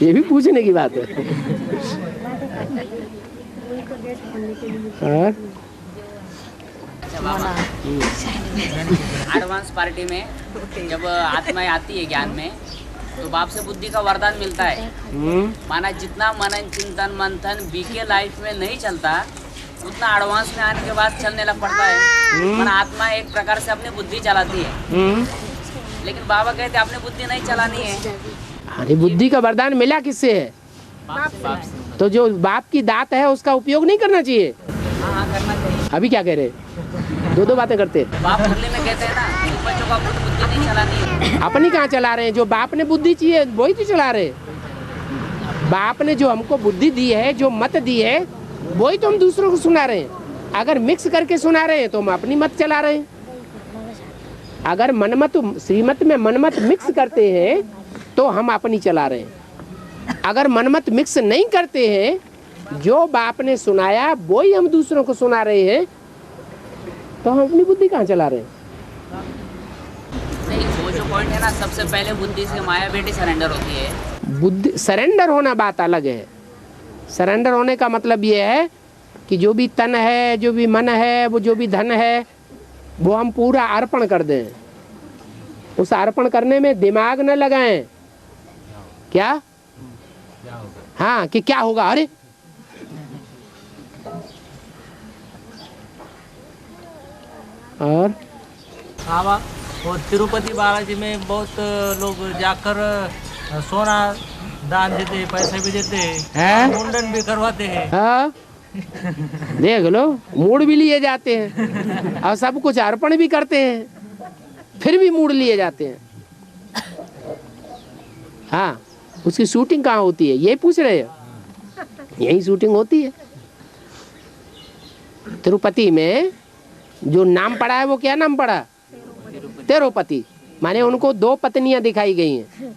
ये भी पूछने की बात है। एडवांस पार्टी में जब आत्माएं आती है ज्ञान में, तो बाप से बुद्धि का वरदान मिलता है। माना जितना मनन चिंतन मंथन बीके लाइफ में नहीं चलता, उतना एडवांस में आने के बाद चलने लग पड़ता है। माना आत्मा एक प्रकार से अपनी बुद्धि चलाती है, लेकिन बाबा कहते अपनी बुद्धि नहीं चलानी है। अरे बुद्धि का वरदान मिला किससे है? तो जो बाप की दात है उसका उपयोग नहीं करना चाहिए। हाँ करना चाहिए। अभी क्या कह रहे? दो बातें करते। बाप मुरली में कहते हैं ना, बच्चों को अपनी बुद्धि नहीं चलानी है। अपनी कहाँ चला रहे हैं? जो बाप ने बुद्धि चाहिए वही तो चला रहे हैं। बाप ने जो हमको बुद्धि दी है, जो मत दी है, वही तो हम दूसरों को सुना रहे हैं। अगर मिक्स करके सुना रहे हैं तो हम अपनी मत चला रहे हैं। अगर मनमत श्रीमत में मनमत मिक्स करते हैं तो हम अपनी चला रहे हैं। अगर मनमत मिक्स नहीं करते हैं, जो बाप ने सुनाया वही हम दूसरों को सुना रहे हैं, तो हम अपनी बुद्धि कहाँ चला रहे हैं? नहीं, वो जो पॉइंट है ना, सबसे पहले बुद्धि से माया बेटी सरेंडर होती है। बुद्धि सरेंडर होना बात अलग है। सरेंडर होने का मतलब ये है कि जो भी तन है, जो भी मन है, वो जो भी धन है, वो हम पूरा अर्पण कर दें। उस अर्पण करने में दिमाग न लगाएं। क्या? हाँ कि क्या होगा? अरे और हाँ, और तिरुपति बालाजी में बहुत लोग जाकर सोना दान देते हैं, पैसे भी देते हैं, मुंडन भी करवाते हैं। हाँ देख लो, मूड भी लिए जाते हैं और सब कुछ अर्पण भी करते हैं, फिर भी मूड लिए जाते हैं। हाँ, उसकी शूटिंग कहाँ होती है ये पूछ रहे हो? यही शूटिंग होती है। तिरुपति में जो नाम पड़ा है वो क्या नाम पड़ा? तिरुपति। माने उनको 2 पत्नियां दिखाई गई हैं।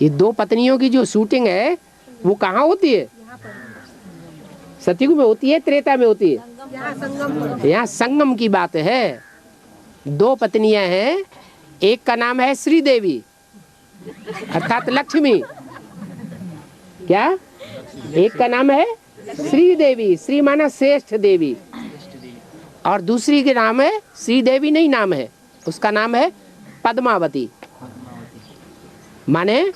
ये 2 पत्नियों की जो शूटिंग है वो कहाँ होती है? सतयुग में होती है, त्रेता में होती है? यहाँ संगम की बात है। 2 पत्नियां हैं, एक का नाम है श्री देवी अर्थात लक्ष्मी। क्या? एक का नाम है श्री देवी, श्री माना श्रेष्ठ देवी, और दूसरी के नाम है श्री देवी नहीं नाम है, उसका नाम है पद्मावती। माने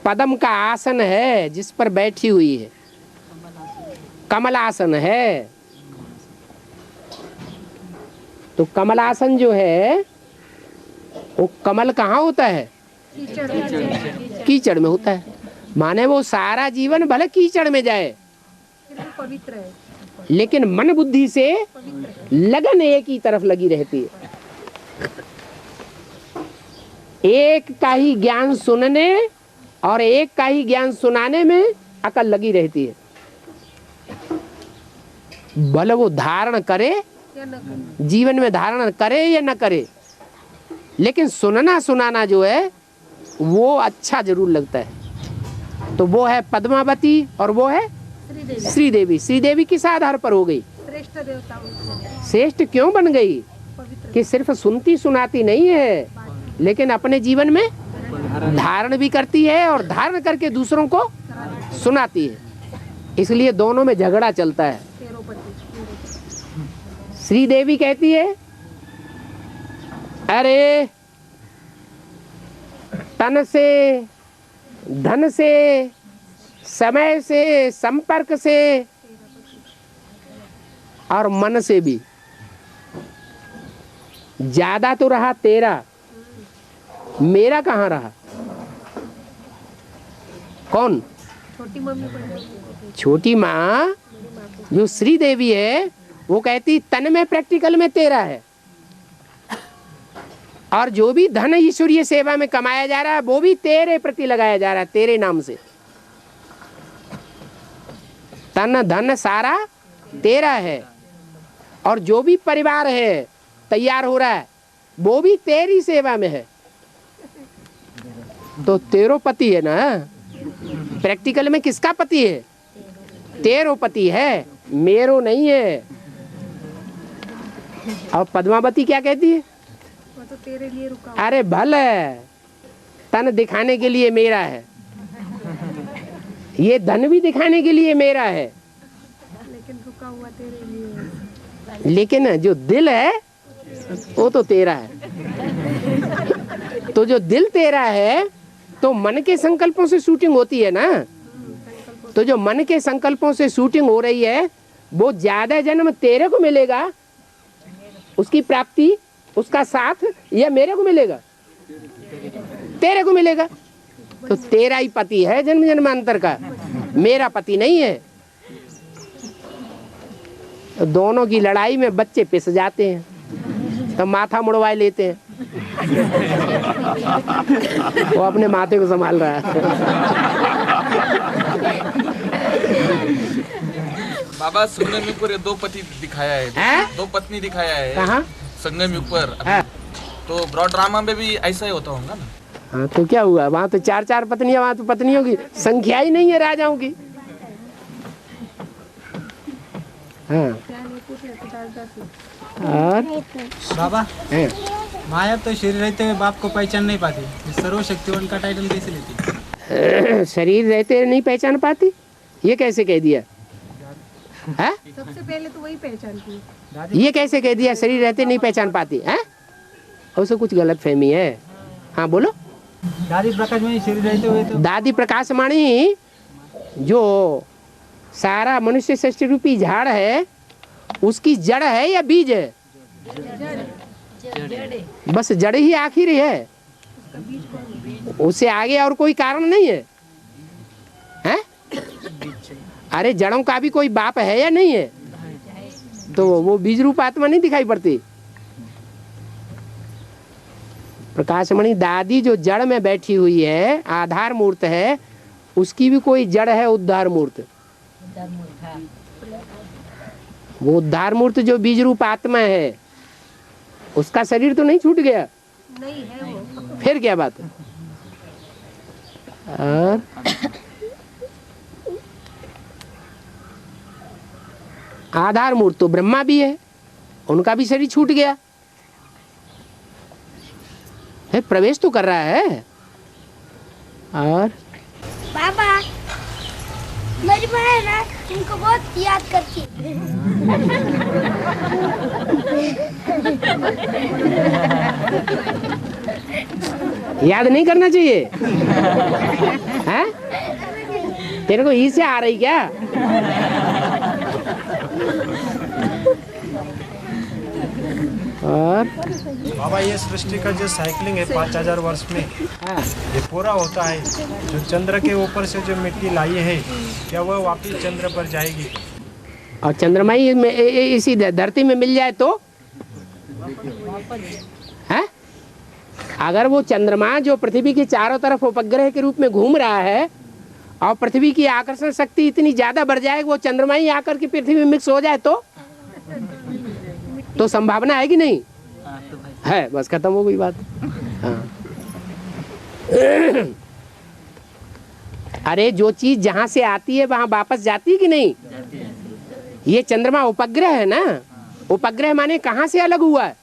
पद्म का आसन है जिस पर बैठी हुई है, कमलासन है। तो कमलासन जो है वो कमल कहाँ होता है? कीचड़ में होता है। माने वो सारा जीवन भले कीचड़ में जाए, पवित्र है, लेकिन मन बुद्धि से लगन एक ही तरफ लगी रहती है। एक का ही ज्ञान सुनने और एक का ही ज्ञान सुनाने में अकल लगी रहती है। भले वो धारण करे, जीवन में धारण करे या न करे, लेकिन सुनना सुनाना जो है वो अच्छा जरूर लगता है। तो वो है पद्मावती और वो है श्री देवी। श्री देवी किस आधार पर हो गई? श्रेष्ठ देवता। श्रेष्ठ क्यों बन गई? कि सिर्फ सुनती सुनाती नहीं है, लेकिन अपने जीवन में धारण भी करती है और धारण करके दूसरों को सुनाती है। इसलिए दोनों में झगड़ा चलता है। श्री देवी कहती है, अरे तन से धन से समय से, संपर्क से और मन से भी। ज्यादा तो रहा तेरा, मेरा कहाँ रहा? कौन? छोटी मम्मी। छोटी माँ जो श्री देवी है वो कहती तन में प्रैक्टिकल में तेरा है, और जो भी धन ईश्वरीय सेवा में कमाया जा रहा है वो भी तेरे प्रति लगाया जा रहा है, तेरे नाम से। तन धन सारा तेरा है, और जो भी परिवार है तैयार हो रहा है वो भी तेरी सेवा में है। तो तेरो पति है ना, प्रैक्टिकल में किसका पति है? तेरो पति है, मेरो नहीं है। और पद्मावती क्या कहती है? वो तो तेरे लिए रुका। अरे भले तन दिखाने के लिए मेरा है, ये धन भी दिखाने के लिए मेरा है, लेकिन रुका हुआ तेरे लिए। लेकिन जो दिल है वो तो तेरा है। तो जो दिल तेरा है तो मन के संकल्पों से शूटिंग होती है ना। तो जो मन के संकल्पों से शूटिंग हो रही है वो ज्यादा जन्म तेरे को मिलेगा, उसकी प्राप्ति, उसका साथ, या मेरे को मिलेगा? तेरे को मिलेगा। तो तेरा ही पति है जन्म जन्मांतर का, मेरा पति नहीं है। तो दोनों की लड़ाई में बच्चे पिस जाते हैं, तो माथा मुड़वाए लेते हैं। वो अपने माथे को संभाल रहा है। बाबा संगम युग पर ये दो पति दिखाया है, दो पत्नी दिखाया है। कहाँ? संगम युग पर। तो ब्रॉड ड्रामा में भी ऐसा ही होता होगा ना? हाँ, तो क्या हुआ? वहाँ तो 4-4 पत्नियां, वहाँ तो पत्नियों की संख्या ही नहीं है राजाओं की। हाँ। और बाबा, माया तो शरीर रहते हुए बाप को पहचान नहीं पाती, सर्वशक्तिवान का टाइटल कैसे लेती? शरीर रहते नहीं पहचान पाती, ये कैसे कह दिया? है? सबसे पहले तो वही पहचानती है। ये कैसे कह दिया शरीर रहते नहीं पहचान पाती है? उससे कुछ गलत फहमी है। हाँ बोलो। दादी प्रकाश मणि शरीर रहते हुए तो दादी प्रकाश मणि जो सारा मनुष्य सृष्टि रूपी झाड़ है उसकी जड़ है या बीज है? बस जड़ ही आखिर है, उससे आगे और कोई कारण नहीं है, हैं? अरे जड़ों का भी कोई बाप है या नहीं है? तो वो बीज रूप आत्मा नहीं दिखाई पड़ती। प्रकाशमणि दादी जो जड़ में बैठी हुई है, आधार मूर्त है, उसकी भी कोई जड़ है, उद्धार मूर्त। वो उद्धार मूर्त जो बीज रूप आत्मा है उसका शरीर तो नहीं छूट गया? नहीं है वो। फिर क्या बात है? और आधार मूर्त तो ब्रह्मा भी है, उनका भी शरीर छूट गया है, प्रवेश तो कर रहा है। और बाबा मेरी माँ है ना, इनको बहुत याद करती याद नहीं करना चाहिए हैं? तेरे को ई से आ रही क्या? और बाबा ये सृष्टि का जो साइकिलिंग है 5000 वर्ष में ये पूरा होता है, जो चंद्र के ऊपर से जो मिट्टी लाई है क्या वह वापिस चंद्र पर जाएगी? और चंद्रमा ही इसी धरती में मिल जाए तो है? अगर वो चंद्रमा जो पृथ्वी के चारों तरफ उपग्रह के रूप में घूम रहा है और पृथ्वी की आकर्षण शक्ति इतनी ज्यादा बढ़ जाए वो चंद्रमा ही आकर के पृथ्वी में मिक्स हो जाए तो संभावना है कि नहीं है? बस खत्म हो गई बात। हाँ। अरे जो चीज जहां से आती है वहां वापस जाती है कि नहीं? ये चंद्रमा उपग्रह है ना, उपग्रह माने कहां से अलग हुआ है?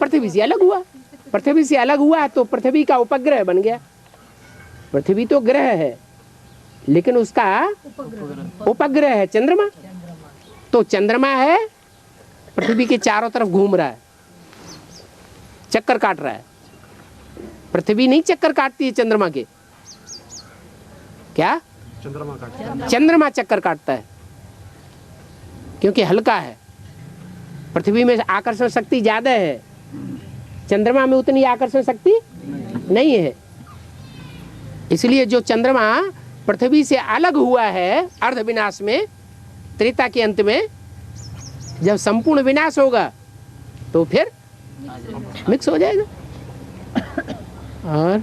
पृथ्वी से अलग हुआ। पृथ्वी से अलग हुआ तो पृथ्वी का उपग्रह बन गया। पृथ्वी तो ग्रह है लेकिन उसका उपग्रह है चंद्रमा। तो चंद्रमा है, पृथ्वी के चारों तरफ घूम रहा है, चक्कर काट रहा है। पृथ्वी नहीं चक्कर काटती है चंद्रमा के, क्या चंद्रमा चक्कर काटता है, क्योंकि हल्का है। पृथ्वी में आकर्षण शक्ति ज्यादा है, चंद्रमा में उतनी आकर्षण शक्ति नहीं है। इसलिए जो चंद्रमा पृथ्वी से अलग हुआ है अर्ध विनाश में, त्रेता के अंत में जब संपूर्ण विनाश होगा तो फिर मिक्स हो जाएगा। और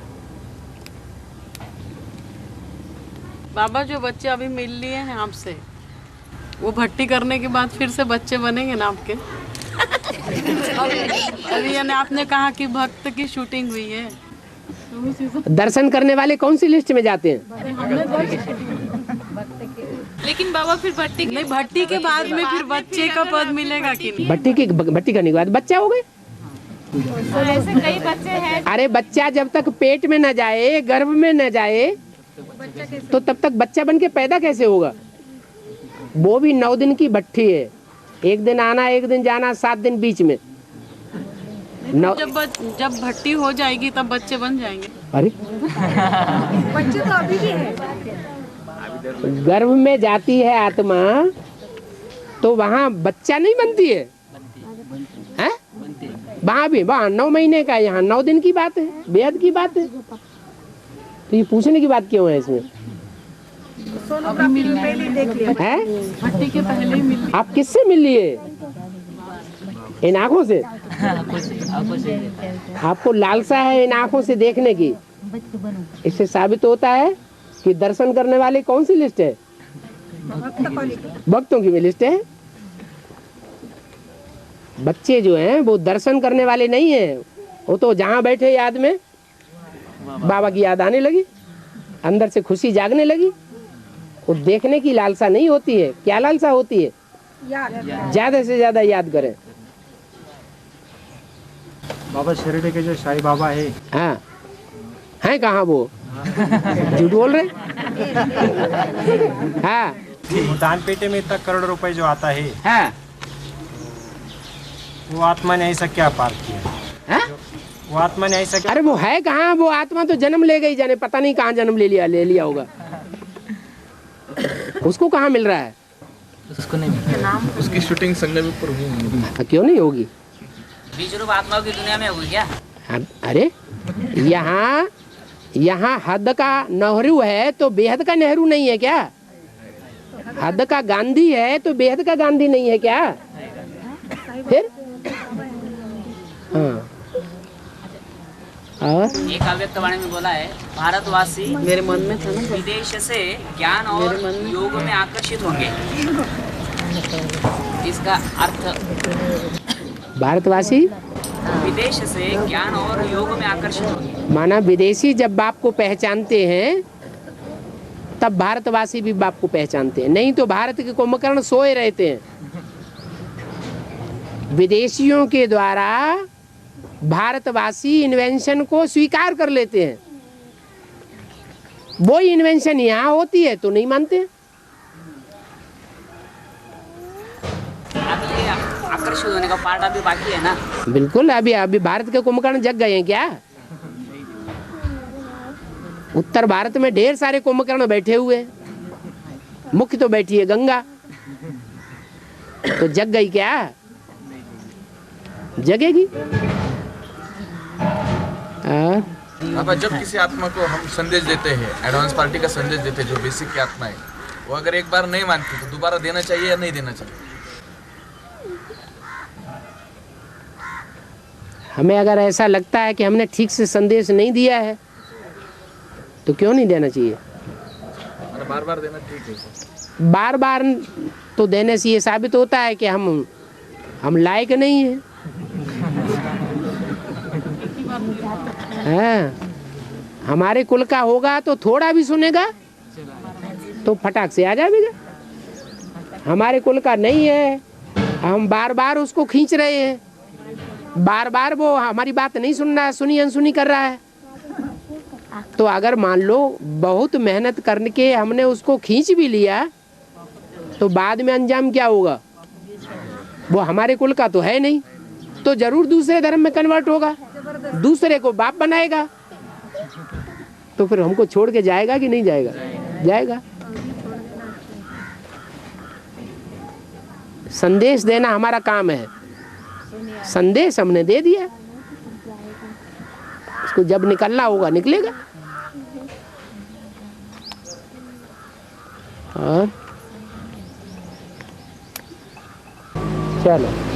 बाबा जो बच्चे अभी मिल लिए हैं आपसे, वो भट्टी करने के बाद फिर से बच्चे बनेंगे ना आपके? अभी यानी आपने कहा कि भक्त की शूटिंग हुई है, दर्शन करने वाले कौन सी लिस्ट में जाते हैं? लेकिन बाबा फिर भट्टी नहीं, भट्टी के बाद में फिर बच्चे का पद मिलेगा कि नहीं? भट्टी करने के बाद बच्चा हो गए। ऐसे कई बच्चे हैं। अरे बच्चा जब तक पेट में न जाए, गर्भ में न जाए, तो तब तक बच्चा बन के पैदा कैसे होगा? वो भी 9 दिन की भट्टी है, एक दिन आना एक दिन जाना, 7 दिन बीच में। जब भट्टी हो जाएगी तब बच्चे बन जाएंगे। अरे बच्चे तो अभी भी है। गर्भ में जाती है आत्मा तो वहाँ बच्चा नहीं बनती है, हैं? वहाँ भी, वहाँ 9 महीने का, यहाँ 9 दिन की बात है, बेहद की बात है। तो ये पूछने की बात क्यों है इसमें? सोनोग्राफी में पहले ही देख लिया है? भट्टी के पहले ही मिल। आप किससे मिल लिए? इन आँखों से? आपको लालसा है इन आँखों से देखने की। इससे साबित होता है कि दर्शन करने वाले कौन सी लिस्ट है? भक्तों की लिस्ट है। बच्चे जो हैं वो दर्शन करने वाले नहीं है, वो तो जहाँ बैठे याद में बाबा की याद आने लगी, अंदर से खुशी जागने लगी। वो देखने की लालसा नहीं होती है। क्या लालसा होती है? ज्यादा से ज्यादा याद करें। बाबा शिरडी के जो साईं बाबा है, हाँ है कहाँ वो? झूठ बोल रहे? हाँ, वो दान पेटे में इतना करोड़ रुपए जो आता है, हाँ, वो आत्मा ने ऐसा क्या पार किया? हाँ? वो आत्मा ने ऐसा क्या? अरे वो है कहाँ? वो आत्मा तो जन्म ले गई, जाने पता नहीं कहाँ जन्म ले लिया होगा। उसको कहाँ मिल रहा है? उसको नहीं मिला। उसकी शूटिंग संगम पर हुई। क्यों नहीं होगी? बीज रूप आत्माओं की दुनिया में हुई क्या? अरे यहाँ हद का नेहरू है तो बेहद का नेहरू नहीं है क्या? हद का गांधी है तो बेहद का गांधी नहीं है क्या? फिर हाँ। और एक अव्यक्तवाणी में बोला है, भारतवासी मेरे मन में था ना, विदेश से ज्ञान और योग में आकर्षित होंगे। इसका अर्थ भारतवासी विदेश से ज्ञान और योग में आकर्षित होंगे। माना विदेशी जब बाप को पहचानते हैं तब भारतवासी भी बाप को पहचानते हैं, नहीं तो भारत के कुंभकर्ण सोए रहते हैं। विदेशियों के द्वारा भारतवासी इन्वेंशन को स्वीकार कर लेते हैं, वो इन्वेंशन यहाँ होती है तो नहीं मानते। अभी आकर्षित होने का पार्ट अभी बाकी है ना? बिल्कुल, अभी भारत के कुंभकर्ण जग गए हैं क्या? उत्तर भारत में ढेर सारे कुंभकर्ण बैठे हुए हैं, मुख्य तो बैठी है गंगा, तो जग गई क्या? जगेगी। अब जब किसी आत्मा को हम संदेश देते हैं, एडवांस पार्टी का संदेश देते हैं, जो बेसिक की आत्मा है, वो अगर एक बार नहीं मानती तो दोबारा देना चाहिए या नहीं देना चाहिए? हमें अगर ऐसा लगता है कि हमने ठीक से संदेश नहीं दिया है तो क्यों नहीं देना चाहिए? बार बार देना ठीक है? बार बार तो देने से ये साबित होता है कि हम लायक नहीं हैं। हाँ, हमारे कुल का होगा तो थोड़ा भी सुनेगा तो फटाक से आ जाएगा। हमारे कुल का नहीं है, हम बार बार उसको खींच रहे हैं, बार बार वो हमारी बात नहीं सुन रहा है, सुनी अनसुनी कर रहा है। तो अगर मान लो बहुत मेहनत करके हमने उसको खींच भी लिया तो बाद में अंजाम क्या होगा? वो हमारे कुल का तो है नहीं, तो जरूर दूसरे धर्म में कन्वर्ट होगा, दूसरे को बाप बनाएगा। तो फिर हमको छोड़ के जाएगा कि नहीं जाएगा? जाएगा। संदेश देना हमारा काम है, संदेश हमने दे दिया, उसको जब निकलना होगा निकलेगा। और चलो